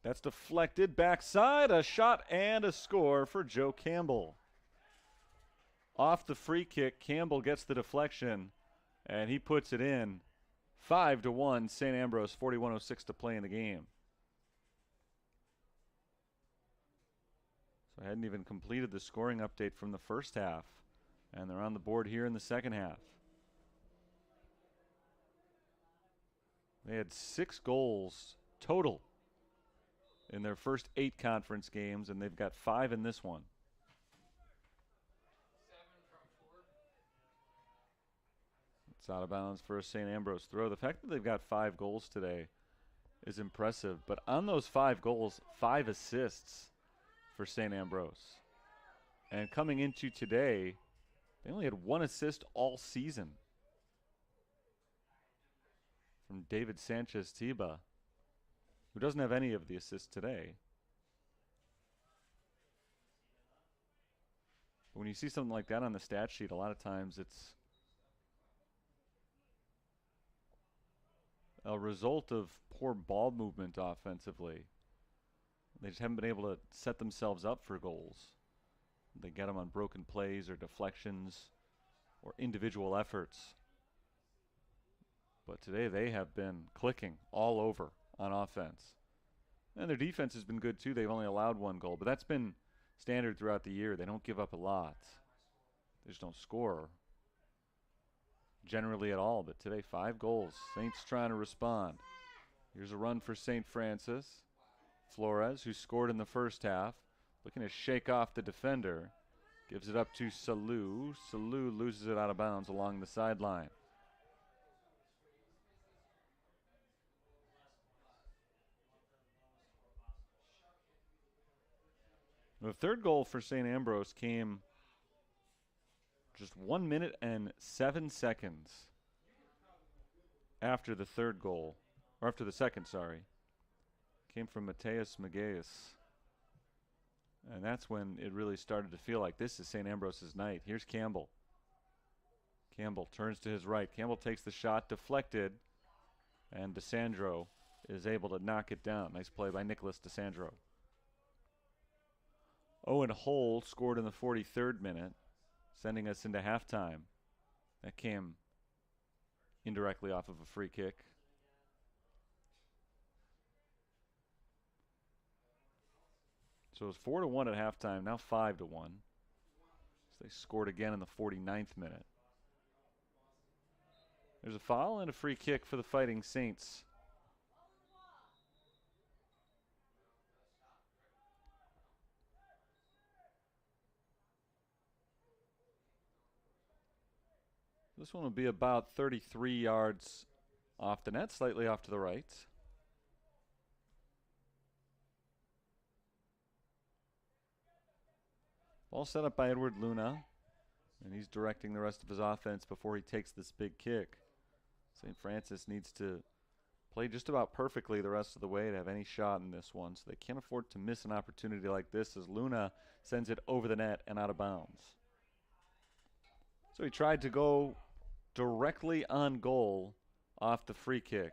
That's deflected backside, a shot and a score for Joe Campbell. Off the free kick, Campbell gets the deflection, and he puts it in. 5-1, St. Ambrose, 41:06 to play in the game. So I hadn't even completed the scoring update from the first half, and they're on the board here in the second half. They had 6 goals total in their first 8 conference games, and they've got 5 in this one. It's out of bounds for a St. Ambrose throw. The fact that they've got 5 goals today is impressive, but on those 5 goals, 5 assists for St. Ambrose. And coming into today, they only had 1 assist all season. from David Sanchez-Tiba, who doesn't have any of the assists today. But when you see something like that on the stat sheet, a lot of times it's a result of poor ball movement offensively. They just haven't been able to set themselves up for goals. They get them on broken plays or deflections or individual efforts. But today they have been clicking all over on offense. And their defense has been good too. They've only allowed 1 goal, but that's been standard throughout the year. They don't give up a lot. They just don't score generally at all. But today, 5 goals. Saints trying to respond. Here's a run for St. Francis. Flores, who scored in the first half, looking to shake off the defender. Gives it up to Salou. Salou loses it out of bounds along the sideline. The third goal for St. Ambrose came just 1 minute and 7 seconds after the third goal, or after the second, sorry. Came from Mateus Mageus. And that's when it really started to feel like this is St. Ambrose's night. Here's Campbell. Campbell turns to his right. Campbell takes the shot, deflected, and DeSandro is able to knock it down. Nice play by Nicholas DeSandro. Owen Hull scored in the 43rd minute, sending us into halftime. That came indirectly off of a free kick. So it was 4-1 at halftime, now 5-1. So they scored again in the 49th minute. There's a foul and a free kick for the Fighting Saints. This one will be about 33 yards off the net, slightly off to the right. Ball set up by Edward Luna, and he's directing the rest of his offense before he takes this big kick. St. Francis needs to play just about perfectly the rest of the way to have any shot in this one, so they can't afford to miss an opportunity like this as Luna sends it over the net and out of bounds. So he tried to go directly on goal off the free kick.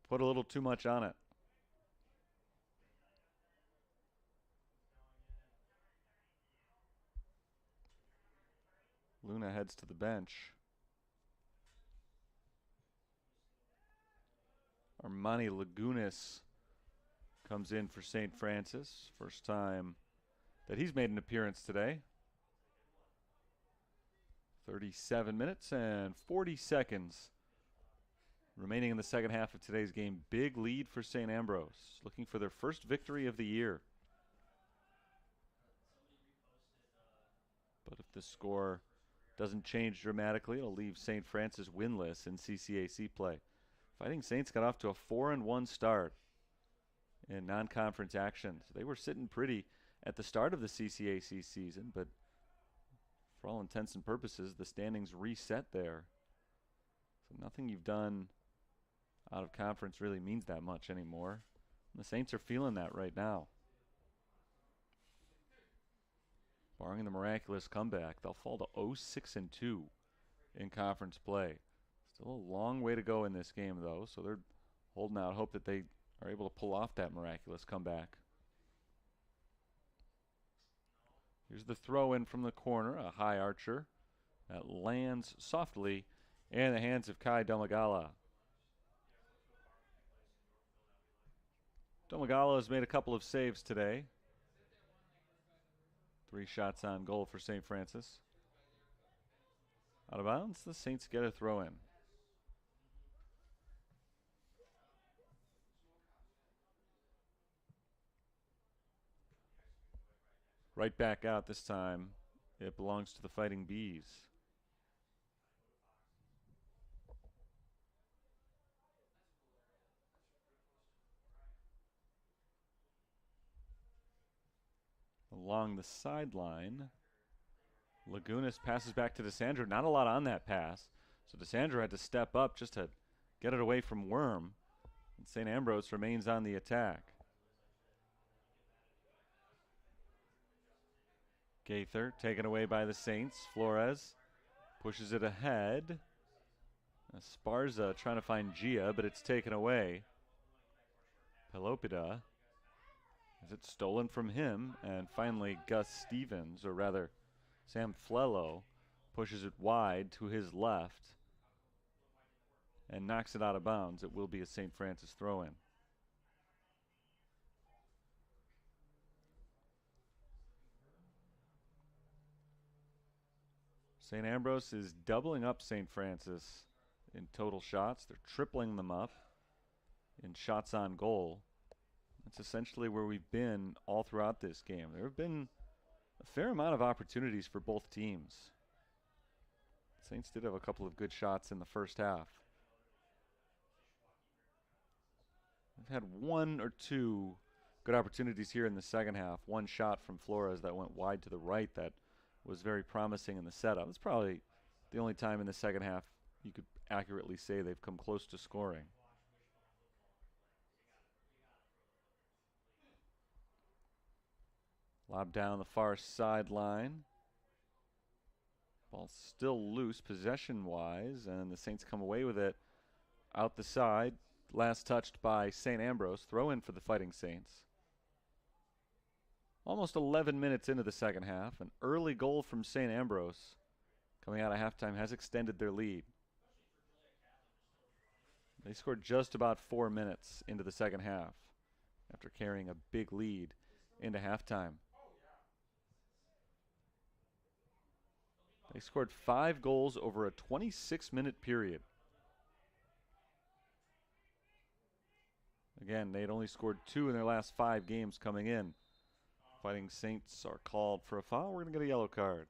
Put a little too much on it. Luna heads to the bench. Armani Lagunas comes in for St. Francis. First time that he's made an appearance today. 37 minutes and 40 seconds remaining in the second half of today's game. Big lead for St. Ambrose, looking for their first victory of the year. But if the score doesn't change dramatically, it'll leave St. Francis winless in CCAC play. Fighting Saints got off to a 4-1 start in non-conference action. So they were sitting pretty at the start of the CCAC season, but for all intents and purposes, the standings reset there. So nothing you've done out of conference really means that much anymore. And the Saints are feeling that right now. Barring the miraculous comeback, they'll fall to 0-6-2 in conference play. Still a long way to go in this game, though, so they're holding out hope that they are able to pull off that miraculous comeback. Here's the throw in from the corner, a high archer that lands softly in the hands of Kai Domagala. Domagala has made a couple of saves today. 3 shots on goal for St. Francis. Out of bounds, the Saints get a throw in. Right back out this time. It belongs to the Fighting Bees. Along the sideline, Lagunas passes back to DeSandro. Not a lot on that pass, so DeSandro had to step up just to get it away from Worm. And St. Ambrose remains on the attack. Gaither taken away by the Saints. Flores pushes it ahead. Esparza trying to find Gia, but it's taken away. Pelopida. Is it stolen from him? And finally Gus Stevens, or rather Sam Flello, pushes it wide to his left and knocks it out of bounds. It will be a St. Francis throw-in. St. Ambrose is doubling up St. Francis in total shots. They're tripling them up in shots on goal. That's essentially where we've been all throughout this game. There have been a fair amount of opportunities for both teams. Saints did have a couple of good shots in the first half. We've had one or two good opportunities here in the second half. One shot from Flores that went wide to the right that was very promising in the setup. It's probably the only time in the second half you could accurately say they've come close to scoring. Lob down the far sideline. Ball still loose possession-wise, and the Saints come away with it out the side. Last touched by St. Ambrose. Throw in for the Fighting Saints. Almost 11 minutes into the second half. An early goal from St. Ambrose coming out of halftime has extended their lead. They scored just about 4 minutes into the second half after carrying a big lead into halftime. They scored 5 goals over a 26-minute period. Again, they had only scored 2 in their last 5 games coming in. Fighting Saints are called for a foul. We're going to get a yellow card.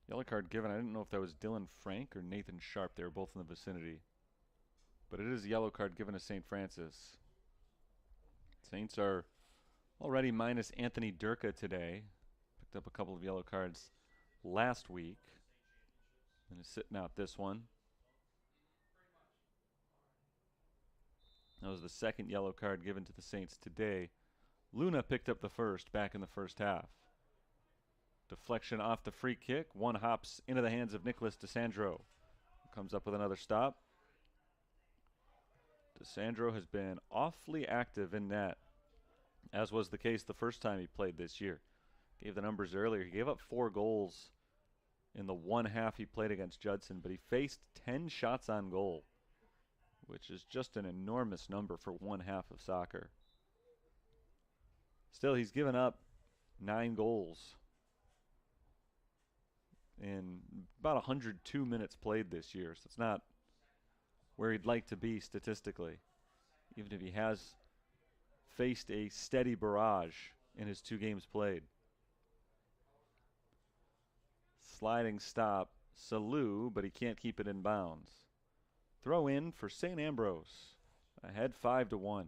Yellow card given. I didn't know if that was Dylan Frank or Nathan Sharp. They were both in the vicinity. But it is a yellow card given to St. Francis. Saints are already minus Anthony Durka today. Picked up a couple of yellow cards last week and is sitting out this one. That was the second yellow card given to the Saints today. Luna picked up the first back in the first half. Deflection off the free kick. One hops into the hands of Nicholas DeSandro. Comes up with another stop. DeSandro has been awfully active in net, as was the case the first time he played this year. Gave the numbers earlier. He gave up 4 goals in the one half he played against Judson, but he faced 10 shots on goal, which is just an enormous number for one half of soccer. Still, he's given up 9 goals in about 102 minutes played this year, so it's not where he'd like to be statistically, even if he has faced a steady barrage in his 2 games played. Sliding stop, Salou, but he can't keep it in bounds. Throw in for St. Ambrose, ahead 5-1.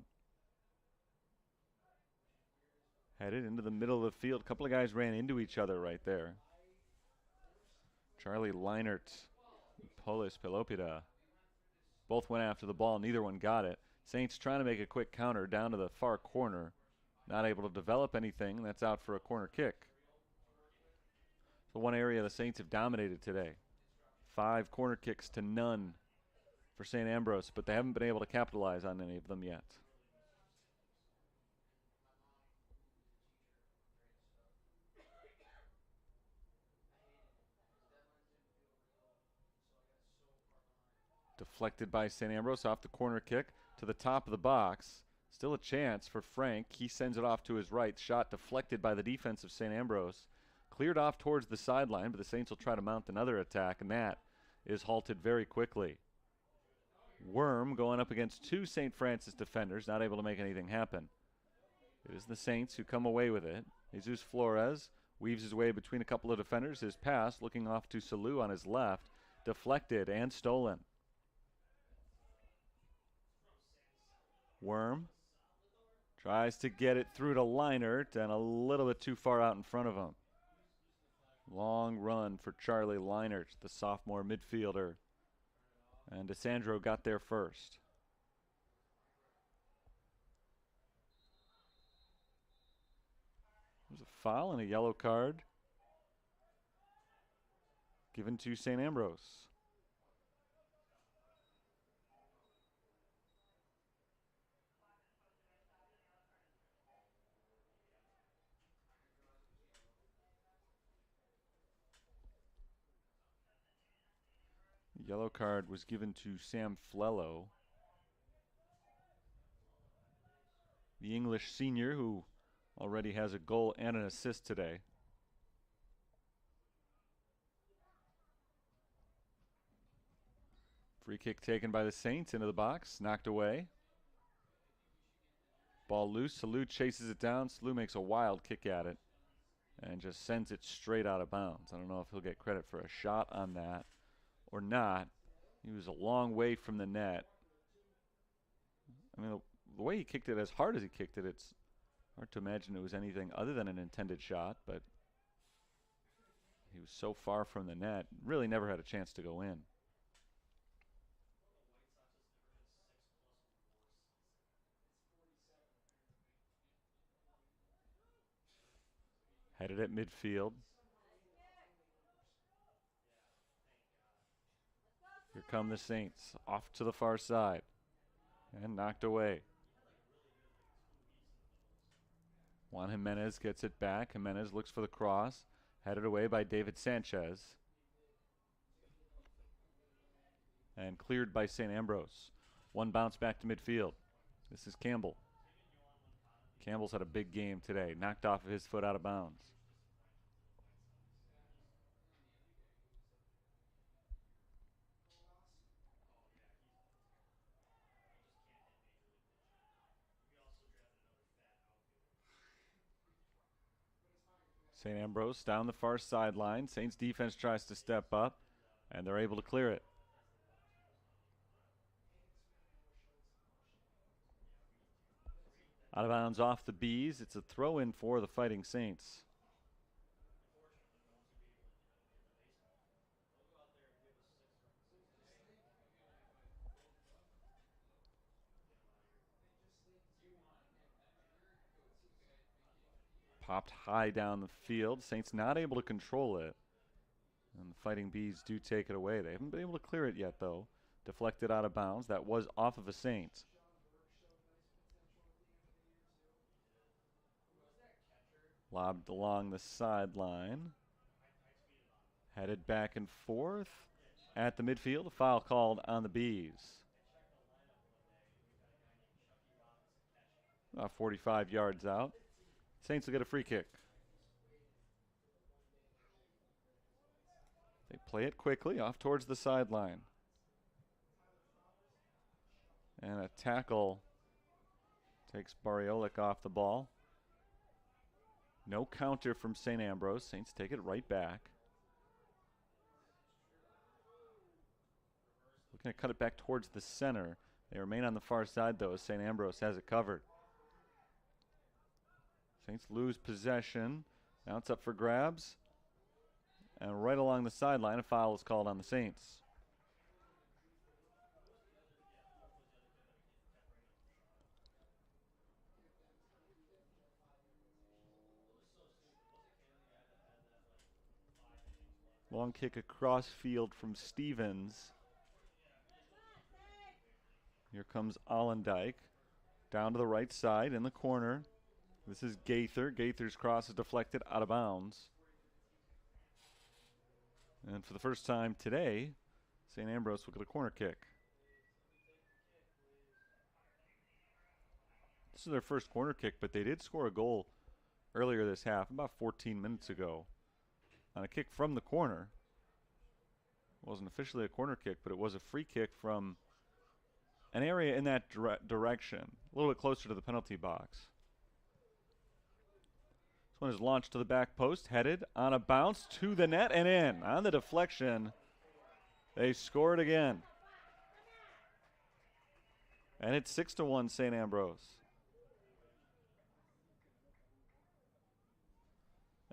Headed into the middle of the field. A couple of guys ran into each other right there. Charlie Leinert and Polis Pelopida both went after the ball. Neither one got it. Saints trying to make a quick counter down to the far corner. Not able to develop anything. That's out for a corner kick. So one area the Saints have dominated today. 5 corner kicks to none for St. Ambrose, but they haven't been able to capitalize on any of them yet. Deflected by St. Ambrose off the corner kick to the top of the box. Still a chance for Frank. He sends it off to his right. Shot deflected by the defense of St. Ambrose. Cleared off towards the sideline, but the Saints will try to mount another attack, and that is halted very quickly. Worm going up against 2 St. Francis defenders, not able to make anything happen. It is the Saints who come away with it. Jesus Flores weaves his way between a couple of defenders. His pass looking off to Salou on his left. Deflected and stolen. Worm tries to get it through to Leinert and a little bit too far out in front of him. Long run for Charlie Leinert, the sophomore midfielder. And DeSandro got there first. There's a foul and a yellow card given to St. Ambrose. The yellow card was given to Sam Flello, the English senior who already has a goal and an assist today. Free kick taken by the Saints into the box, knocked away. Ball loose, Salou chases it down. Salou makes a wild kick at it and just sends it straight out of bounds. I don't know if he'll get credit for a shot on that or not. He was a long way from the net. I mean, the way he kicked it, as hard as he kicked it, it's hard to imagine it was anything other than an intended shot, but he was so far from the net, really never had a chance to go in. Headed at midfield. Here come the Saints, off to the far side, and knocked away. Juan Jimenez gets it back. Jimenez looks for the cross, headed away by David Sanchez, and cleared by St. Ambrose. One bounce back to midfield. This is Campbell. Campbell's had a big game today, knocked off of his foot out of bounds. St. Ambrose down the far sideline. Saints defense tries to step up, and they're able to clear it. Out of bounds off the Bees. It's a throw-in for the Fighting Saints. Popped high down the field. Saints not able to control it. And the Fighting Bees do take it away. They haven't been able to clear it yet, though. Deflected out of bounds. That was off of a Saints. Lobbed along the sideline. Headed back and forth at the midfield. A foul called on the Bees. About 45 yards out. Saints will get a free kick. They play it quickly off towards the sideline. And a tackle takes Bariolik off the ball. No counter from St. Ambrose. Saints take it right back. Looking to cut it back towards the center. They remain on the far side, though, as St. Ambrose has it covered. Saints lose possession. Now it's up for grabs. And right along the sideline, a foul is called on the Saints. Long kick across field from Stevens. Here comes Allendijk. Down to the right side in the corner. This is Gaither. Gaither's cross is deflected out of bounds. And for the first time today, St. Ambrose will get a corner kick. This is their first corner kick, but they did score a goal earlier this half, about 14 minutes ago, on a kick from the corner. It wasn't officially a corner kick, but it was a free kick from an area in that direction, a little bit closer to the penalty box. This one is launched to the back post, headed on a bounce to the net and in. On the deflection, they scored again. And it's 6-1 St. Ambrose.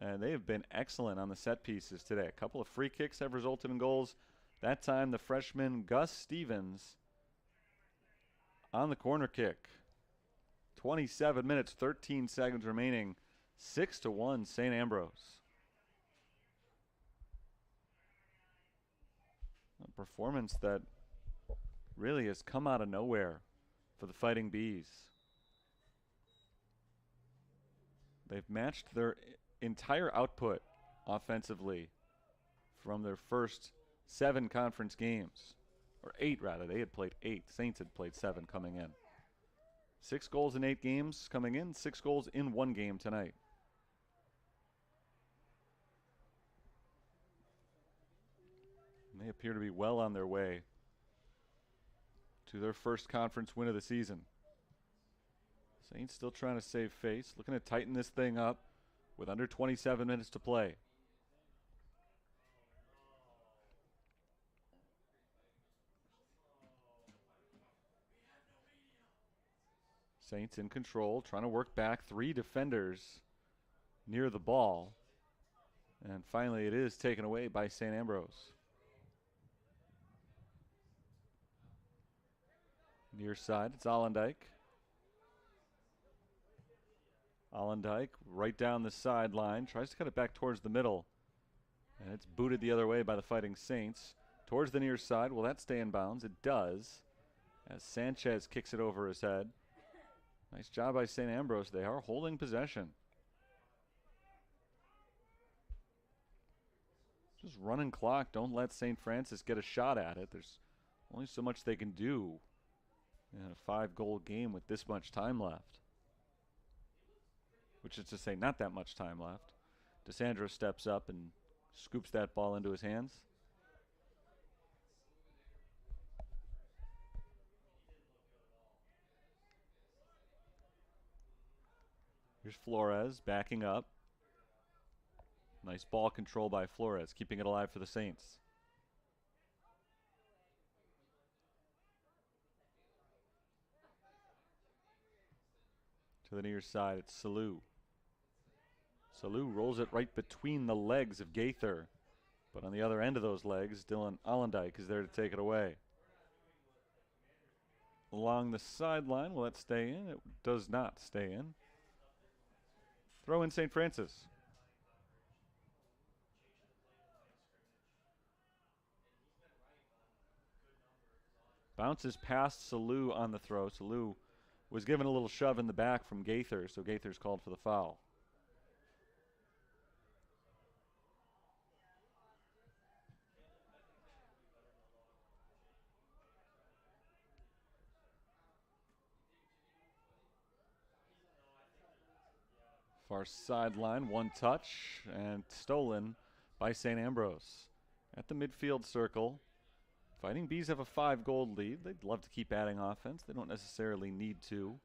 And they have been excellent on the set pieces today. A couple of free kicks have resulted in goals. That time the freshman Gus Stevens on the corner kick. 27 minutes, 13 seconds remaining. 6-1 St. Ambrose. A performance that really has come out of nowhere for the Fighting Bees. They've matched their entire output offensively from their first 7 conference games. Or 8, rather. They had played 8. Saints had played 7 coming in. 6 goals in 8 games coming in. 6 goals in 1 game tonight. And they appear to be well on their way to their first conference win of the season. Saints still trying to save face. Looking to tighten this thing up with under 27 minutes to play. Saints in control, trying to work back 3 defenders near the ball. And finally it is taken away by St. Ambrose. Near side, it's Allendijk. Allendijk right down the sideline, tries to cut it back towards the middle. And it's booted the other way by the Fighting Saints. Towards the near side, will that stay in bounds? It does, as Sanchez kicks it over his head. Nice job by St. Ambrose. They are holding possession. Just running clock. Don't let St. Francis get a shot at it. There's only so much they can do in a 5-goal game with this much time left. Which is to say, not that much time left. DeSandro steps up and scoops that ball into his hands. Here's Flores backing up. Nice ball control by Flores, keeping it alive for the Saints. To the near side, it's Salou. Salou rolls it right between the legs of Gaither. But on the other end of those legs, Dylan Allendijk is there to take it away. Along the sideline, will that stay in? It does not stay in. Throw in St. Francis. Bounces past Salou on the throw. Salou was given a little shove in the back from Gaither, so Gaither's called for the foul. Far sideline, one touch, and stolen by St. Ambrose. At the midfield circle, Fighting Bees have a 5-goal lead. They'd love to keep adding offense. They don't necessarily need to.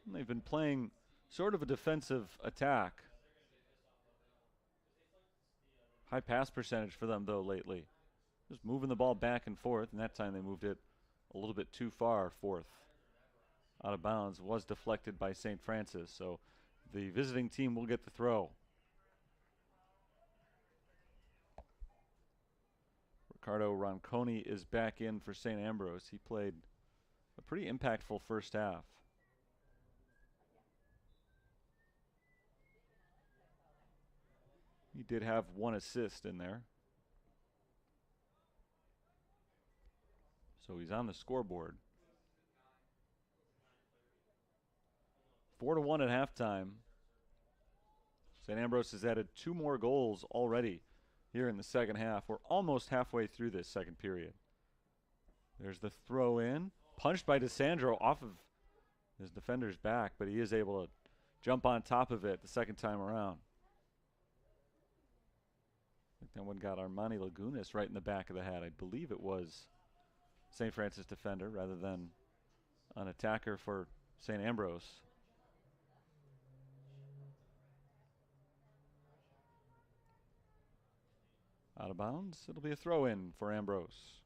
And they've been playing sort of a defensive attack. High pass percentage for them, though, lately. Just moving the ball back and forth, and that time they moved it a little bit too far forth. Out of bounds, was deflected by St. Francis, so the visiting team will get the throw. Ricardo Ronconi is back in for St. Ambrose. He played a pretty impactful first half. He did have 1 assist in there. So he's on the scoreboard. 4-1 at halftime. St. Ambrose has added 2 more goals already here in the second half. We're almost halfway through this second period. There's the throw in. Punched by DeSandro off of his defender's back, but he is able to jump on top of it the second time around. I think that one got Armani Lagunas right in the back of the head. I believe it was St. Francis defender rather than an attacker for St. Ambrose. Out of bounds. It'll be a throw in for Ambrose.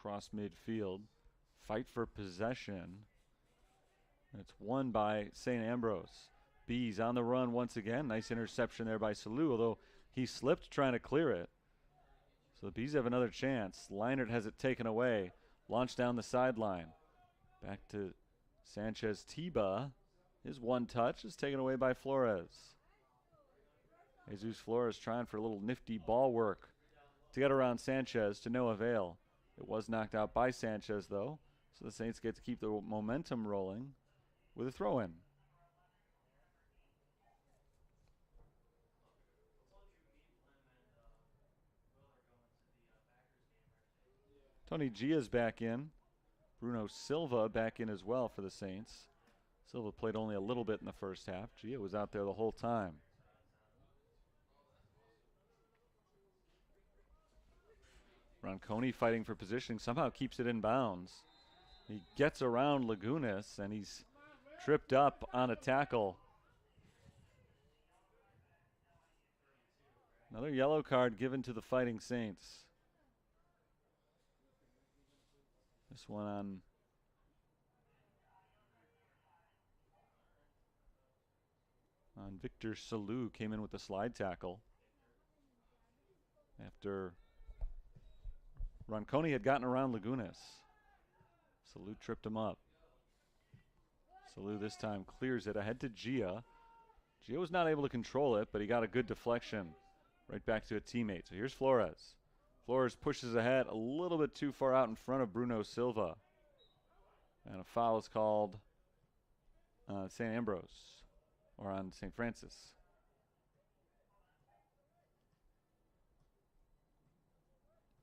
across midfield. Fight for possession. It's won by St. Ambrose. Bees on the run once again. Nice interception there by Salou, although he slipped trying to clear it. So the Bees have another chance. Leinert has it taken away. Launched down the sideline. Back to Sanchez Tiba. His one touch is taken away by Flores. Jesus Flores trying for a little nifty ball work to get around Sanchez to no avail. It was knocked out by Sanchez, though, so the Saints get to keep the momentum rolling with a throw-in. Tony Gia's back in. Bruno Silva back in as well for the Saints. Silva played only a little bit in the first half. Gia was out there the whole time. Ronconi fighting for positioning, somehow keeps it in bounds. He gets around Lagunas, and he's tripped up on a tackle. Another yellow card given to the Fighting Saints. This one on Victor Salou, came in with the slide tackle after Ronconi had gotten around Lagunas. Salou tripped him up. Salou this time clears it ahead to Gia. Gia was not able to control it, but he got a good deflection right back to a teammate. So here's Flores. Flores pushes ahead a little bit too far out in front of Bruno Silva. And a foul is called St. Ambrose, or on St. Francis.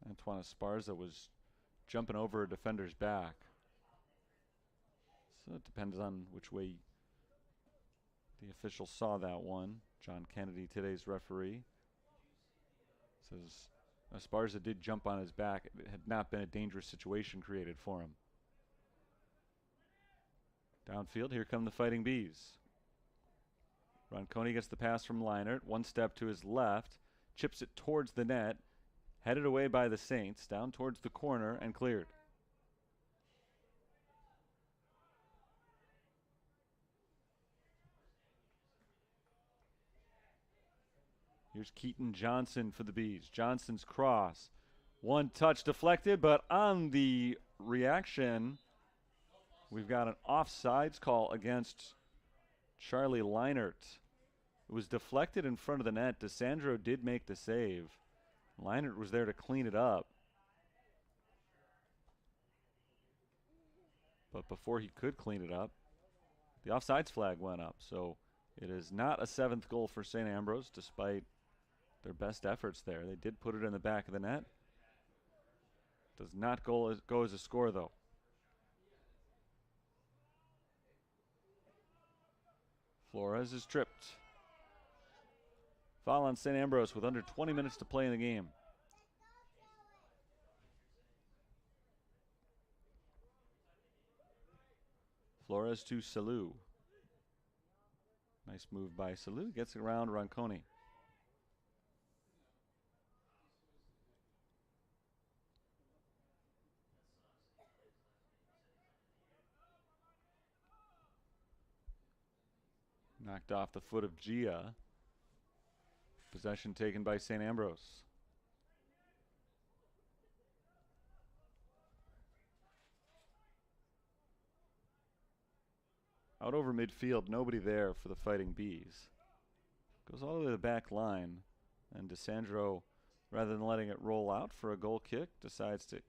Antoine Esparza was jumping over a defender's back. So it depends on which way the official saw that one. John Kennedy, today's referee, says Esparza did jump on his back. It had not been a dangerous situation created for him. Downfield, here come the Fighting Bees. Ronconi gets the pass from Leinert. One step to his left. Chips it towards the net. Headed away by the Saints. Down towards the corner and cleared. Here's Keaton Johnson for the Bees. Johnson's cross. One touch deflected, but on the reaction, we've got an offsides call against Charlie Leinert. It was deflected in front of the net. DeSandro did make the save. Leinert was there to clean it up. But before he could clean it up, the offsides flag went up. So it is not a seventh goal for St. Ambrose, despite their best efforts there. They did put it in the back of the net. Does not go as a score, though. Flores is tripped. Foul on St. Ambrose with under 20 minutes to play in the game. Flores to Salou. Nice move by Salou. Gets around Ronconi. Knocked off the foot of Gia. Possession taken by St. Ambrose. Out over midfield, nobody there for the Fighting Bees. Goes all the way to the back line, and DeSandro, rather than letting it roll out for a goal kick, decides to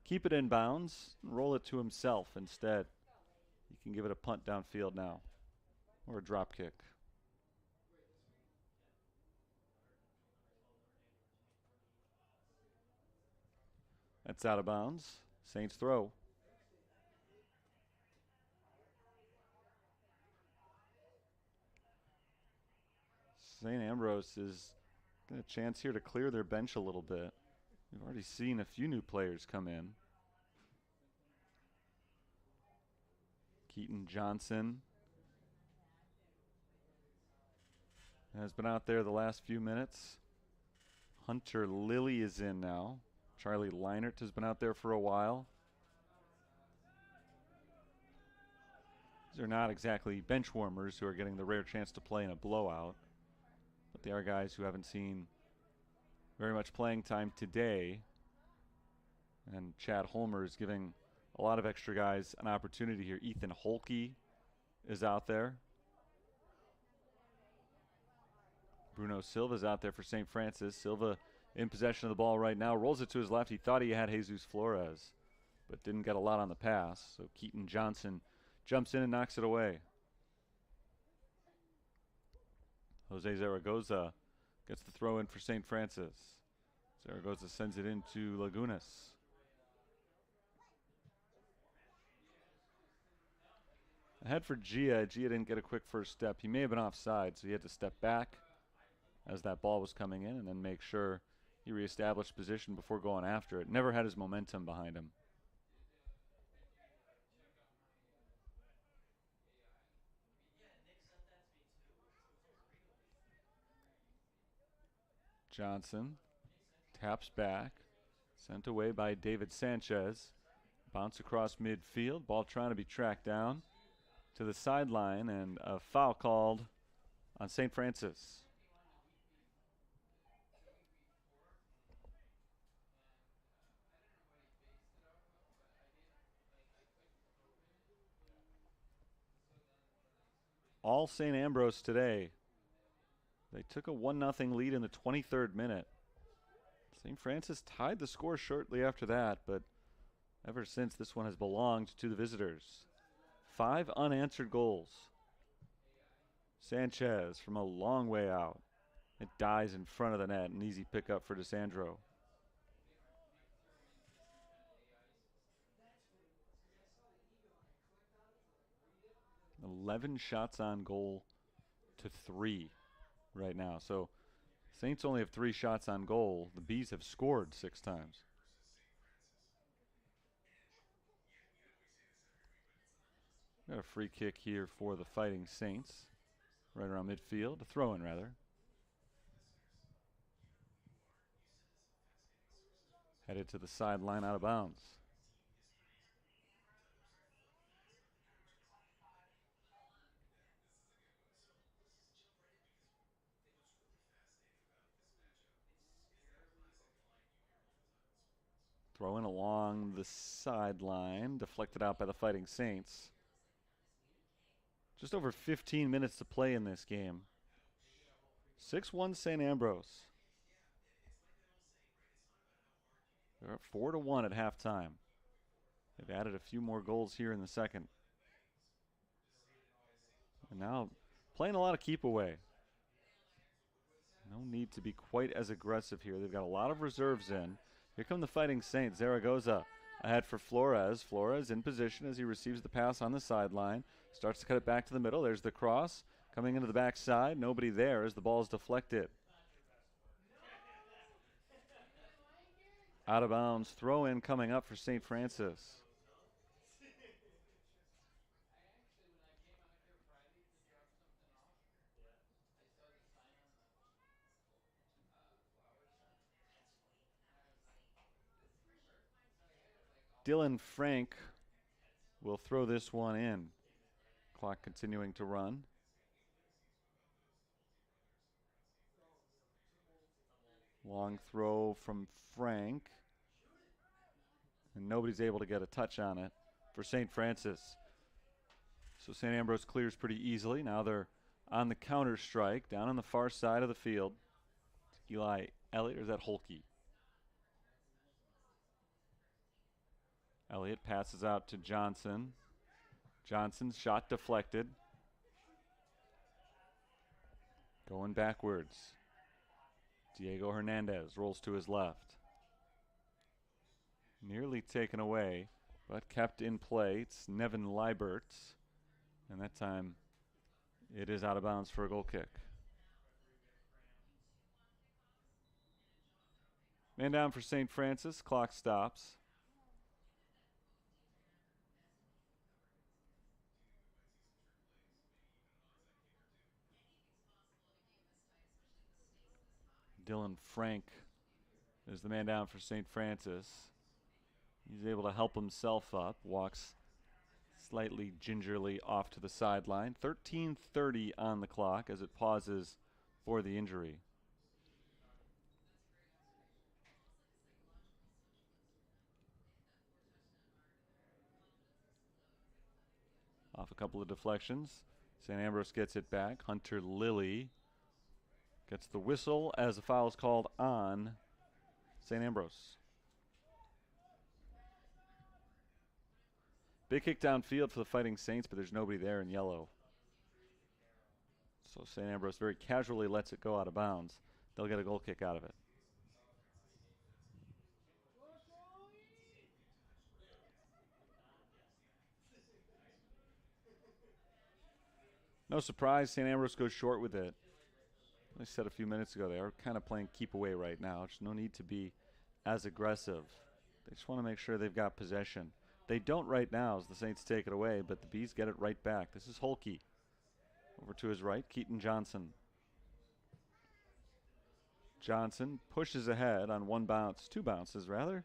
keep it in bounds and roll it to himself instead. He can give it a punt downfield now, or a drop kick. That's out of bounds. Saints throw. St. Ambrose is got a chance here to clear their bench a little bit. We've already seen a few new players come in. Keaton Johnson has been out there the last few minutes. Hunter Lilly is in now. Charlie Leinert has been out there for a while. These are not exactly bench warmers who are getting the rare chance to play in a blowout, but they are guys who haven't seen very much playing time today. And Chad Holmer is giving a lot of extra guys an opportunity here. Ethan Holke is out there. Bruno Silva's out there for St. Francis. Silva in possession of the ball right now. Rolls it to his left. He thought he had Jesus Flores, but didn't get a lot on the pass. So Keaton Johnson jumps in and knocks it away. Jose Zaragoza gets the throw in for St. Francis. Zaragoza sends it into Lagunas. Ahead for Gia. Gia didn't get a quick first step. He may have been offside, so he had to step back as that ball was coming in and then make sure he reestablished position before going after it. Never had his momentum behind him. Johnson taps back, sent away by David Sanchez. Bounce across midfield, ball trying to be tracked down to the sideline, and a foul called on St. Francis. All St. Ambrose today. They took a 1-0 lead in the 23rd minute. St. Francis tied the score shortly after that, but ever since, this one has belonged to the visitors. 5 unanswered goals. Sanchez from a long way out. It dies in front of the net. An easy pickup for DeSandro. 11 shots on goal to 3 right now. So Saints only have 3 shots on goal. The Bees have scored 6 times. Got a free kick here for the Fighting Saints. Right around midfield. A throw-in, rather. Headed to the sideline, out of bounds. Throw in along the sideline, deflected out by the Fighting Saints. Just over 15 minutes to play in this game. 6-1 St. Ambrose. They're up 4-1 at halftime. They've added a few more goals here in the second. And now playing a lot of keep away. No need to be quite as aggressive here. They've got a lot of reserves in. Here come the Fighting Saints. Zaragoza ahead for Flores. Flores in position as he receives the pass on the sideline. Starts to cut it back to the middle. There's the cross coming into the backside. Nobody there as the ball is deflected. Out of bounds. Throw in coming up for St. Francis. Dylan Frank will throw this one in. Clock continuing to run. Long throw from Frank. And nobody's able to get a touch on it for St. Francis. So St. Ambrose clears pretty easily. Now they're on the counter strike down on the far side of the field. Eli Elliott, or is that Holke? Elliott passes out to Johnson. Johnson's shot deflected. Going backwards. Diego Hernandez rolls to his left. Nearly taken away, but kept in play. It's Nevin Liebert. And that time it is out of bounds for a goal kick. Man down for St. Francis. Clock stops. Dylan Frank is the man down for St. Francis. He's able to help himself up. Walks slightly gingerly off to the sideline. 13:30 on the clock as it pauses for the injury. Off a couple of deflections. St. Ambrose gets it back. Hunter Lilly gets the whistle as the foul is called on St. Ambrose. Big kick downfield for the Fighting Saints, but there's nobody there in yellow. So St. Ambrose very casually lets it go out of bounds. They'll get a goal kick out of it. No surprise, St. Ambrose goes short with it. Like I said a few minutes ago, they are kind of playing keep away right now. There's no need to be as aggressive. They just want to make sure they've got possession. They don't right now as the Saints take it away, but the Bees get it right back. This is Holke. Over to his right, Keaton Johnson. Johnson pushes ahead on one bounce, two bounces rather.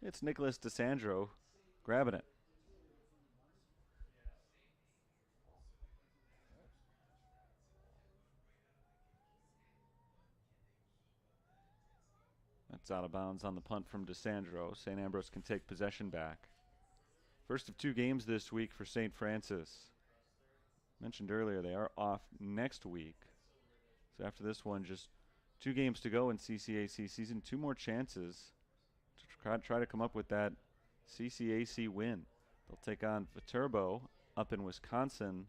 It's Nicholas DeSandro grabbing it. That's out of bounds on the punt from DeSandro. St. Ambrose can take possession back. First of two games this week for St. Francis. Mentioned earlier, they are off next week. So after this one, just 2 games to go in CCAC season. 2 more chances to try to come up with that CCAC win. They'll take on Viterbo up in Wisconsin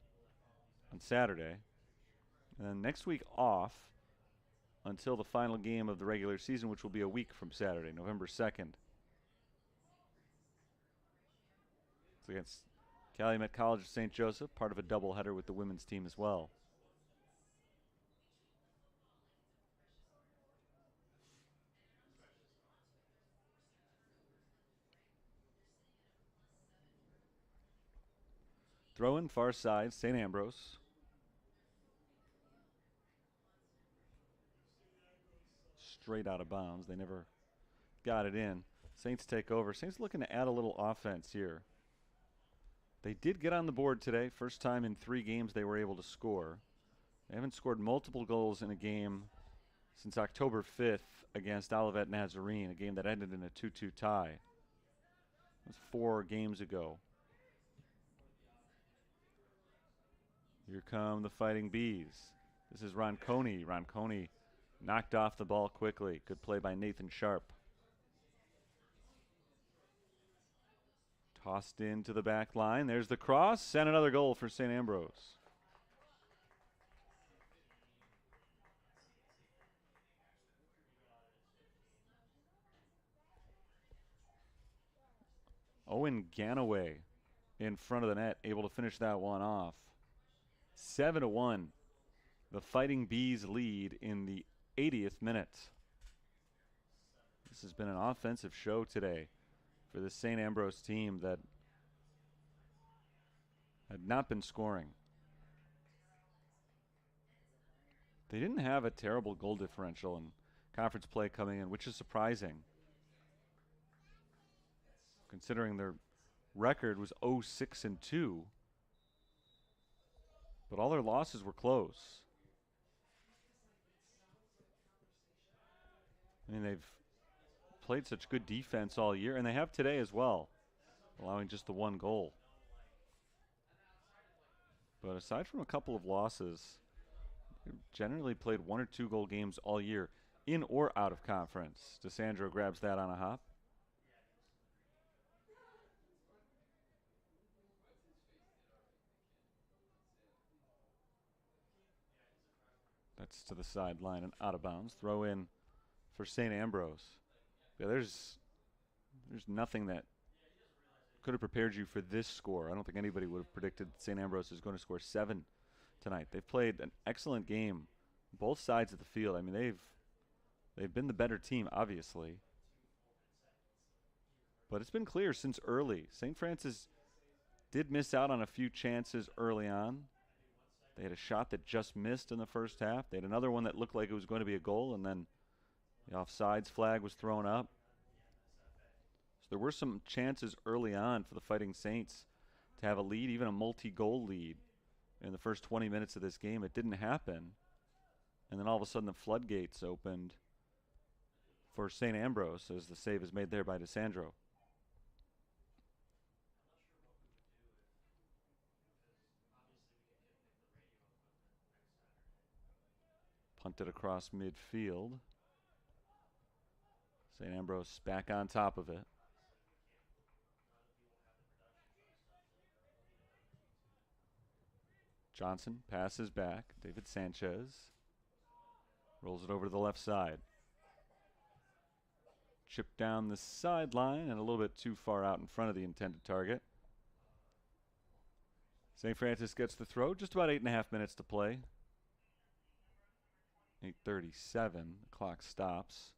on Saturday. And then next week off until the final game of the regular season, which will be a week from Saturday, November 2nd. It's against Calumet College of St. Joseph, part of a doubleheader with the women's team as well. Throw in far side, St. Ambrose. Straight out of bounds. They never got it in. Saints take over. Saints looking to add a little offense here. They did get on the board today. First time in 3 games they were able to score. They haven't scored multiple goals in a game since October 5th against Olivet Nazarene, a game that ended in a 2-2 tie. It was 4 games ago. Here come the Fighting Bees. This is Ronconi. Ronconi knocked off the ball quickly. Good play by Nathan Sharp. Tossed into the back line. There's the cross and another goal for St. Ambrose. Owen Ganaway in front of the net, able to finish that one off. 7-1. The Fighting Bees lead in the 80th minute. This has been an offensive show today for the St. Ambrose team that had not been scoring. They didn't have a terrible goal differential in conference play coming in, which is surprising, considering their record was 0-6-2. But all their losses were close. I mean, they've played such good defense all year, and they have today as well, allowing just the 1 goal. But aside from a couple of losses, they've generally played 1 or 2 goal games all year, in or out of conference. DeSandro grabs that on a hop. That's to the sideline and out of bounds. Throw in for St. Ambrose. Yeah, there's nothing that could have prepared you for this score. I don't think anybody would have predicted St. Ambrose is going to score 7 tonight. They've played an excellent game, both sides of the field. I mean, they've been the better team, obviously. But it's been clear since early. St. Francis did miss out on a few chances early on. They had a shot that just missed in the first half. They had another one that looked like it was going to be a goal, and then The offsides flag was thrown up. So there were some chances early on for the Fighting Saints to have a lead, even a multi-goal lead in the first 20 minutes of this game. It didn't happen. And then all of a sudden the floodgates opened for St. Ambrose as the save is made there by DeSandro. Punted across midfield. St. Ambrose back on top of it. Johnson passes back. David Sanchez rolls it over to the left side. Chip down the sideline and a little bit too far out in front of the intended target. St. Francis gets the throw. Just about 8.5 minutes to play. 8:37. The clock stops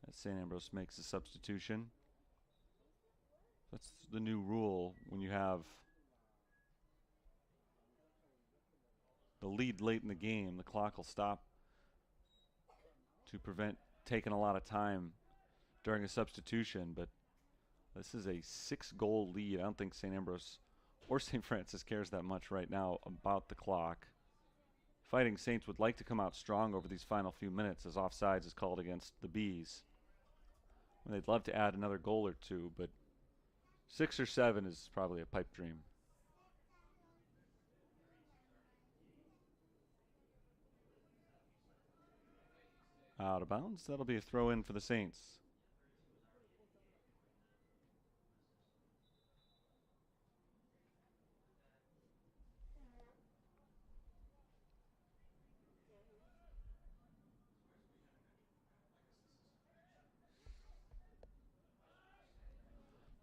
as St. Ambrose makes a substitution. That's the new rule when you have the lead late in the game. The clock will stop to prevent taking a lot of time during a substitution, but this is a 6-goal lead. I don't think St. Ambrose or St. Francis cares that much right now about the clock. Fighting Saints would like to come out strong over these final few minutes as offsides is called against the Bees. They'd love to add another goal or two, but 6 or 7 is probably a pipe dream. Out of bounds. That'll be a throw in for the Saints.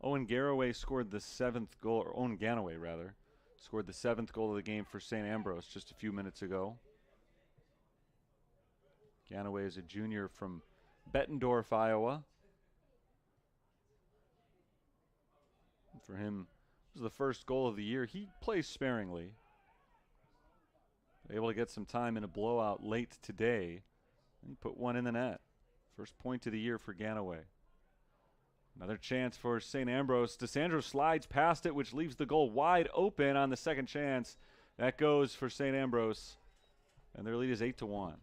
Owen Garraway scored the 7th goal, or Owen Ganaway rather, scored the 7th goal of the game for St. Ambrose just a few minutes ago. Ganaway is a junior from Bettendorf, Iowa. For him, this was the first goal of the year. He plays sparingly. Able to get some time in a blowout late today. He put one in the net. First point of the year for Ganaway. Another chance for St. Ambrose. DeSandro slides past it, which leaves the goal wide open on the second chance. That goes for St. Ambrose, and their lead is 8-1.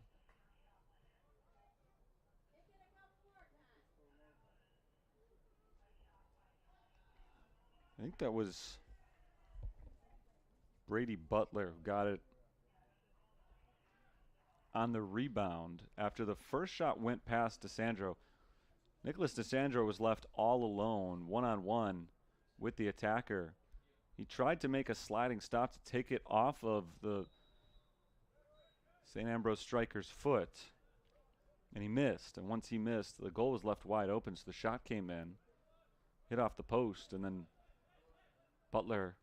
I think that was Brady Butler who got it on the rebound after the first shot went past DeSandro. Nicholas DeSandro was left all alone, one-on-one with the attacker. He tried to make a sliding stop to take it off of the St. Ambrose striker's foot, and he missed. And once he missed, the goal was left wide open, so the shot came in, hit off the post, and then Butler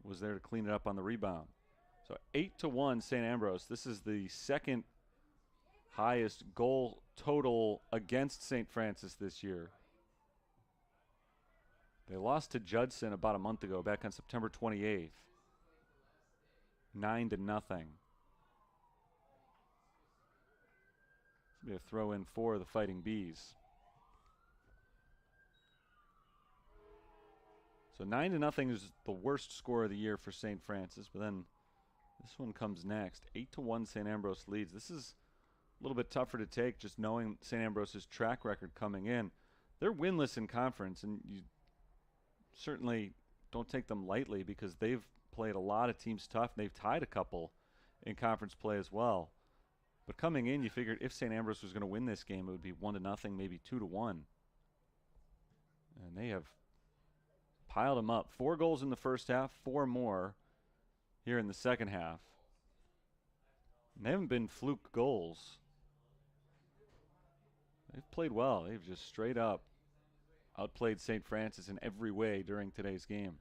was there to clean it up on the rebound. So 8-1 St. Ambrose. This is the second highest goal total against St. Francis this year. They lost to Judson about a month ago, back on September 28th. 9-0. This will be a throw in for the Fighting Bees. So 9-0 is the worst score of the year for St. Francis, but then this one comes next. 8-1 St. Ambrose leads. This is a little bit tougher to take, just knowing St. Ambrose's track record coming in. They're winless in conference, and you certainly don't take them lightly because they've played a lot of teams tough. They've tied a couple in conference play as well. But coming in, you figured if St. Ambrose was going to win this game, it would be 1-0, maybe 2-1. And they have piled them up. 4 goals in the first half, 4 more here in the second half. And they haven't been fluke goals. They've played well. They've just straight up outplayed St. Francis in every way during today's game.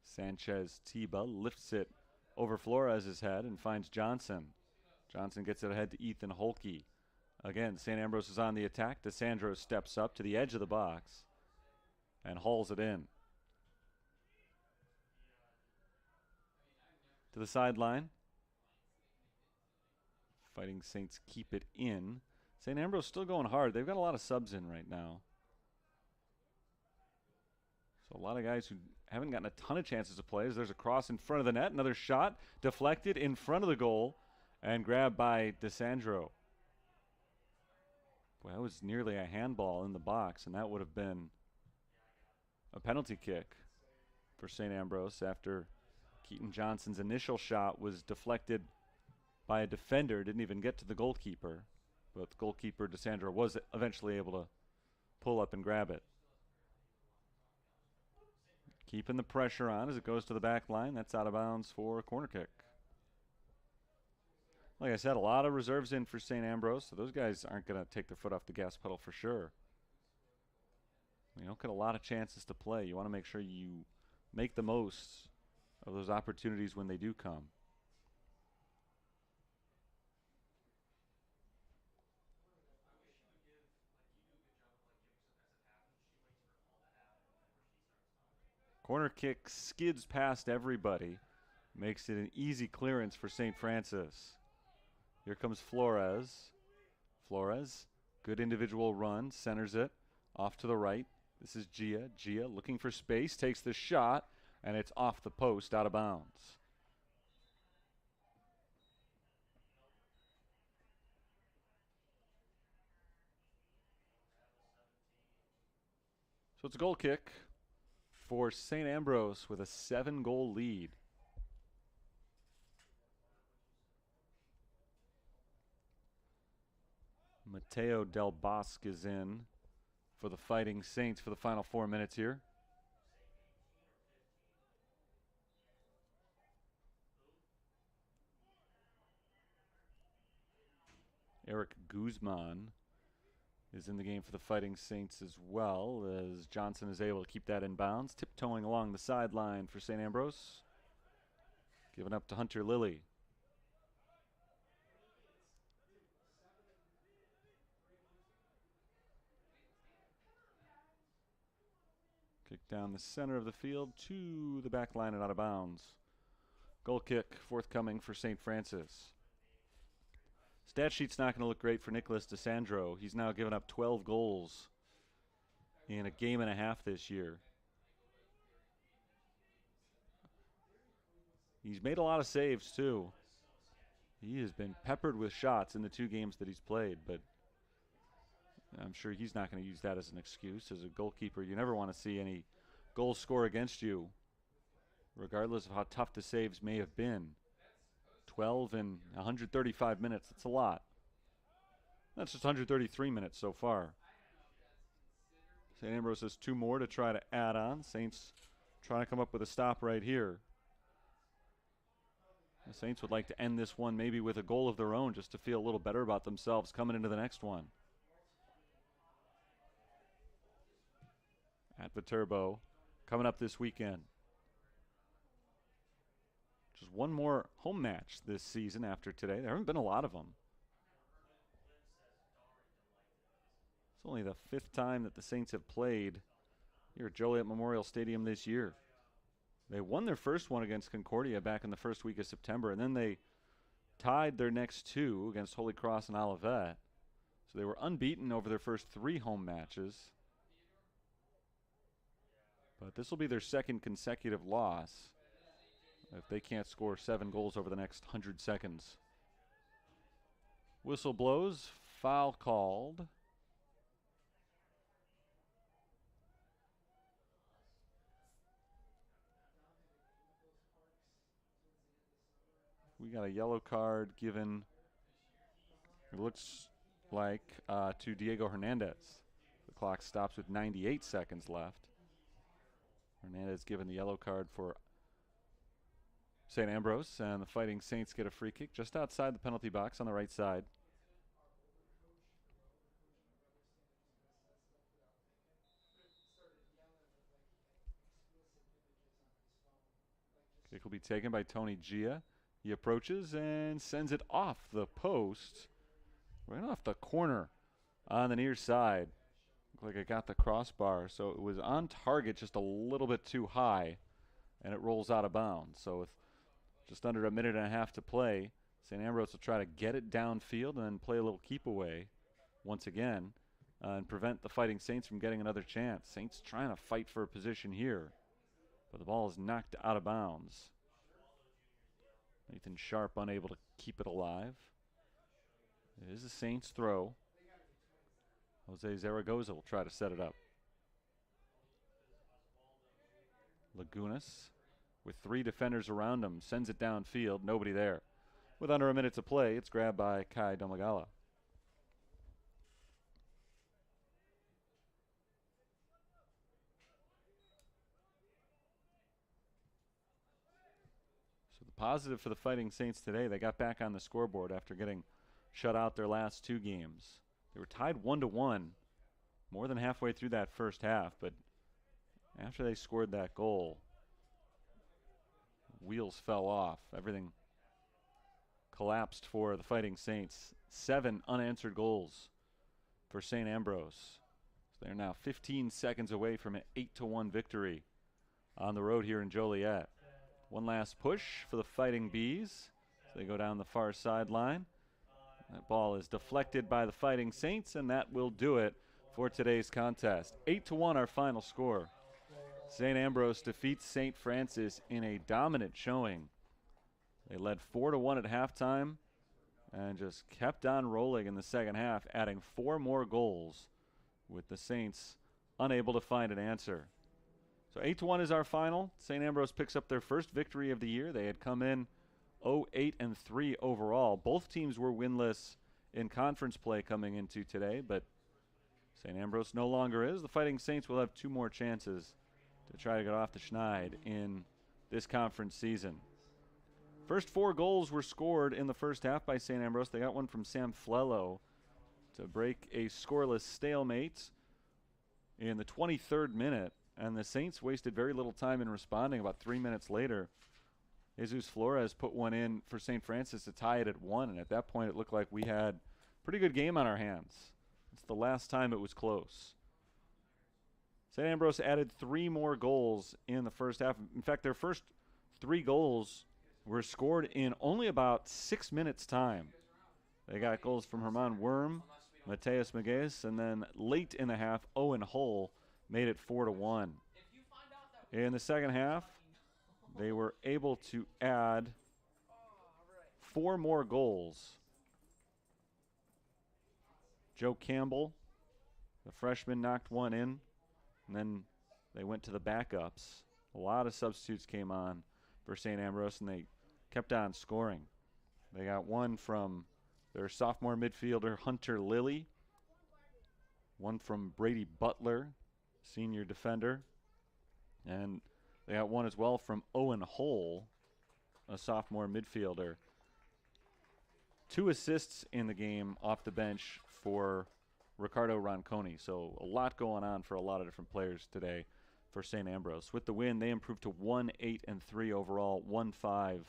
Sanchez Tiba lifts it over Flores' head and finds Johnson. Johnson gets it ahead to Ethan Holke. Again, St. Ambrose is on the attack. DeSandro steps up to the edge of the box and hauls it in. To the sideline. Fighting Saints keep it in. St. Ambrose still going hard. They've got a lot of subs in right now. So a lot of guys who haven't gotten a ton of chances to play. As there's a cross in front of the net. Another shot deflected in front of the goal and grabbed by DeSandro. Boy, that was nearly a handball in the box, and that would have been a penalty kick for St. Ambrose after Keaton Johnson's initial shot was deflected by a defender. Didn't even get to the goalkeeper, but the goalkeeper, DeSandro, was eventually able to pull up and grab it. Keeping the pressure on as it goes to the back line. That's out of bounds for a corner kick. Like I said, a lot of reserves in for St. Ambrose, so those guys aren't going to take their foot off the gas pedal for sure. You don't get a lot of chances to play. You want to make sure you make the most of those opportunities when they do come. Corner kick skids past everybody. Makes it an easy clearance for St. Francis. Here comes Flores. Flores, good individual run, centers it off to the right. This is Gia. Gia looking for space, takes the shot, and it's off the post, out of bounds. So it's a goal kick for St. Ambrose with a 7-goal lead. Mateo Del Bosque is in for the Fighting Saints for the final 4 minutes here. Eric Guzman is in the game for the Fighting Saints as well, as Johnson is able to keep that in bounds. Tiptoeing along the sideline for St. Ambrose. Given up to Hunter Lilly. Kick down the center of the field to the back line and out of bounds. Goal kick forthcoming for St. Francis. Stat sheet's not going to look great for Nicholas DeSandro. He's now given up 12 goals in a game and a half this year. He's made a lot of saves too. He has been peppered with shots in the 2 games that he's played, but I'm sure he's not going to use that as an excuse. As a goalkeeper, you never want to see any goals score against you, regardless of how tough the saves may have been. 12 in 135 minutes, that's a lot. That's just 133 minutes so far. St. Ambrose has 2 more to try to add on. Saints trying to come up with a stop right here. The Saints would like to end this one maybe with a goal of their own just to feel a little better about themselves coming into the next one. At Viterbo, coming up this weekend. Just one more home match this season after today. There haven't been a lot of them. It's only the 5th time that the Saints have played here at Joliet Memorial Stadium this year. They won their first one against Concordia back in the first week of September, and then they tied their next 2 against Holy Cross and Olivet. So they were unbeaten over their first 3 home matches. But this will be their 2nd consecutive loss if they can't score 7 goals over the next 100 seconds. Whistle blows, foul called. We got a yellow card given, it looks like, to Diego Hernandez. The clock stops with 98 seconds left. Hernandez given the yellow card for St. Ambrose, and the Fighting Saints get a free kick just outside the penalty box on the right side. Kick will be taken by Tony Gia. He approaches and sends it off the post, right off the corner on the near side. Looked like it got the crossbar, so it was on target just a little bit too high, and it rolls out of bounds. So with just under a minute and a half to play, St. Ambrose will try to get it downfield and then play a little keep away once again and prevent the Fighting Saints from getting another chance. Saints trying to fight for a position here, but the ball is knocked out of bounds. Nathan Sharp unable to keep it alive. It is a Saints throw. Jose Zaragoza will try to set it up. Lagunas, with 3 defenders around him, sends it downfield. Nobody there. With under a minute to play, it's grabbed by Kai Domagala. So the positive for the Fighting Saints today, they got back on the scoreboard after getting shut out their last 2 games. They were tied 1-1 more than halfway through that first half, but after they scored that goal, wheels fell off. Everything collapsed for the Fighting Saints. 7 unanswered goals for St. Ambrose. So they're now 15 seconds away from an 8-1 victory on the road here in Joliet. One last push for the Fighting Bees. So they go down the far sideline. That ball is deflected by the Fighting Saints, and that will do it for today's contest. 8-1 our final score. St. Ambrose defeats St. Francis in a dominant showing. They led 4-1 at halftime and just kept on rolling in the second half, adding 4 more goals with the Saints unable to find an answer. So 8-1 is our final. St. Ambrose picks up their first victory of the year. They had come in 0-8-3 overall. Both teams were winless in conference play coming into today, but St. Ambrose no longer is. The Fighting Saints will have 2 more chances to try to get off the schneid in this conference season. First 4 goals were scored in the first half by St. Ambrose. They got one from Sam Flello to break a scoreless stalemate in the 23rd minute, and the Saints wasted very little time in responding. About 3 minutes later, Jesus Flores put one in for St. Francis to tie it at 1, and at that point it looked like we had a pretty good game on our hands. It's the last time it was close. St. Ambrose added 3 more goals in the first half. In fact, their first 3 goals were scored in only about 6 minutes' time. They got goals from Herman Worm, Mateus Maguez, and then late in the half, Owen Hull made it 4-1. In the second half, they were able to add 4 more goals. Joe Campbell, the freshman, knocked one in, and then they went to the backups. A lot of substitutes came on for St. Ambrose, and they kept on scoring. They got one from their sophomore midfielder, Hunter Lilly, one from Brady Butler, senior defender, and they got one as well from Owen Hull, a sophomore midfielder. 2 assists in the game off the bench for Ricardo Ronconi. So a lot going on for a lot of different players today for St. Ambrose. With the win, they improved to 1-8-3 overall, 1-5-2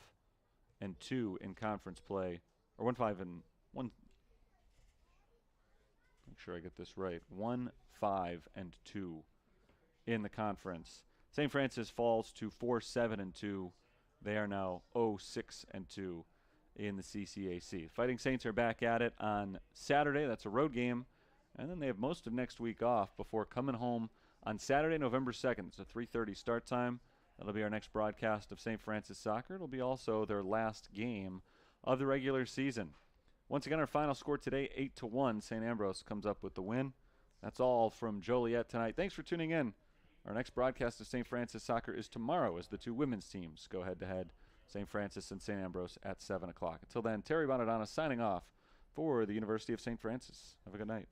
in conference play, or 1-5-1. Make sure I get this right. 1-5-2 in the conference. St. Francis falls to 4-7-2. They are now 0-6-2 in the CCAC. Fighting Saints are back at it on Saturday. That's a road game. And then they have most of next week off before coming home on Saturday, November 2nd. It's a 3:30 start time. That'll be our next broadcast of St. Francis soccer. It'll be also their last game of the regular season. Once again, our final score today, 8-1. St. Ambrose comes up with the win. That's all from Joliet tonight. Thanks for tuning in. Our next broadcast of St. Francis soccer is tomorrow as the 2 women's teams go head-to-head, St. Francis and St. Ambrose at 7 o'clock. Until then, Terry Bonadonna signing off for the University of St. Francis. Have a good night.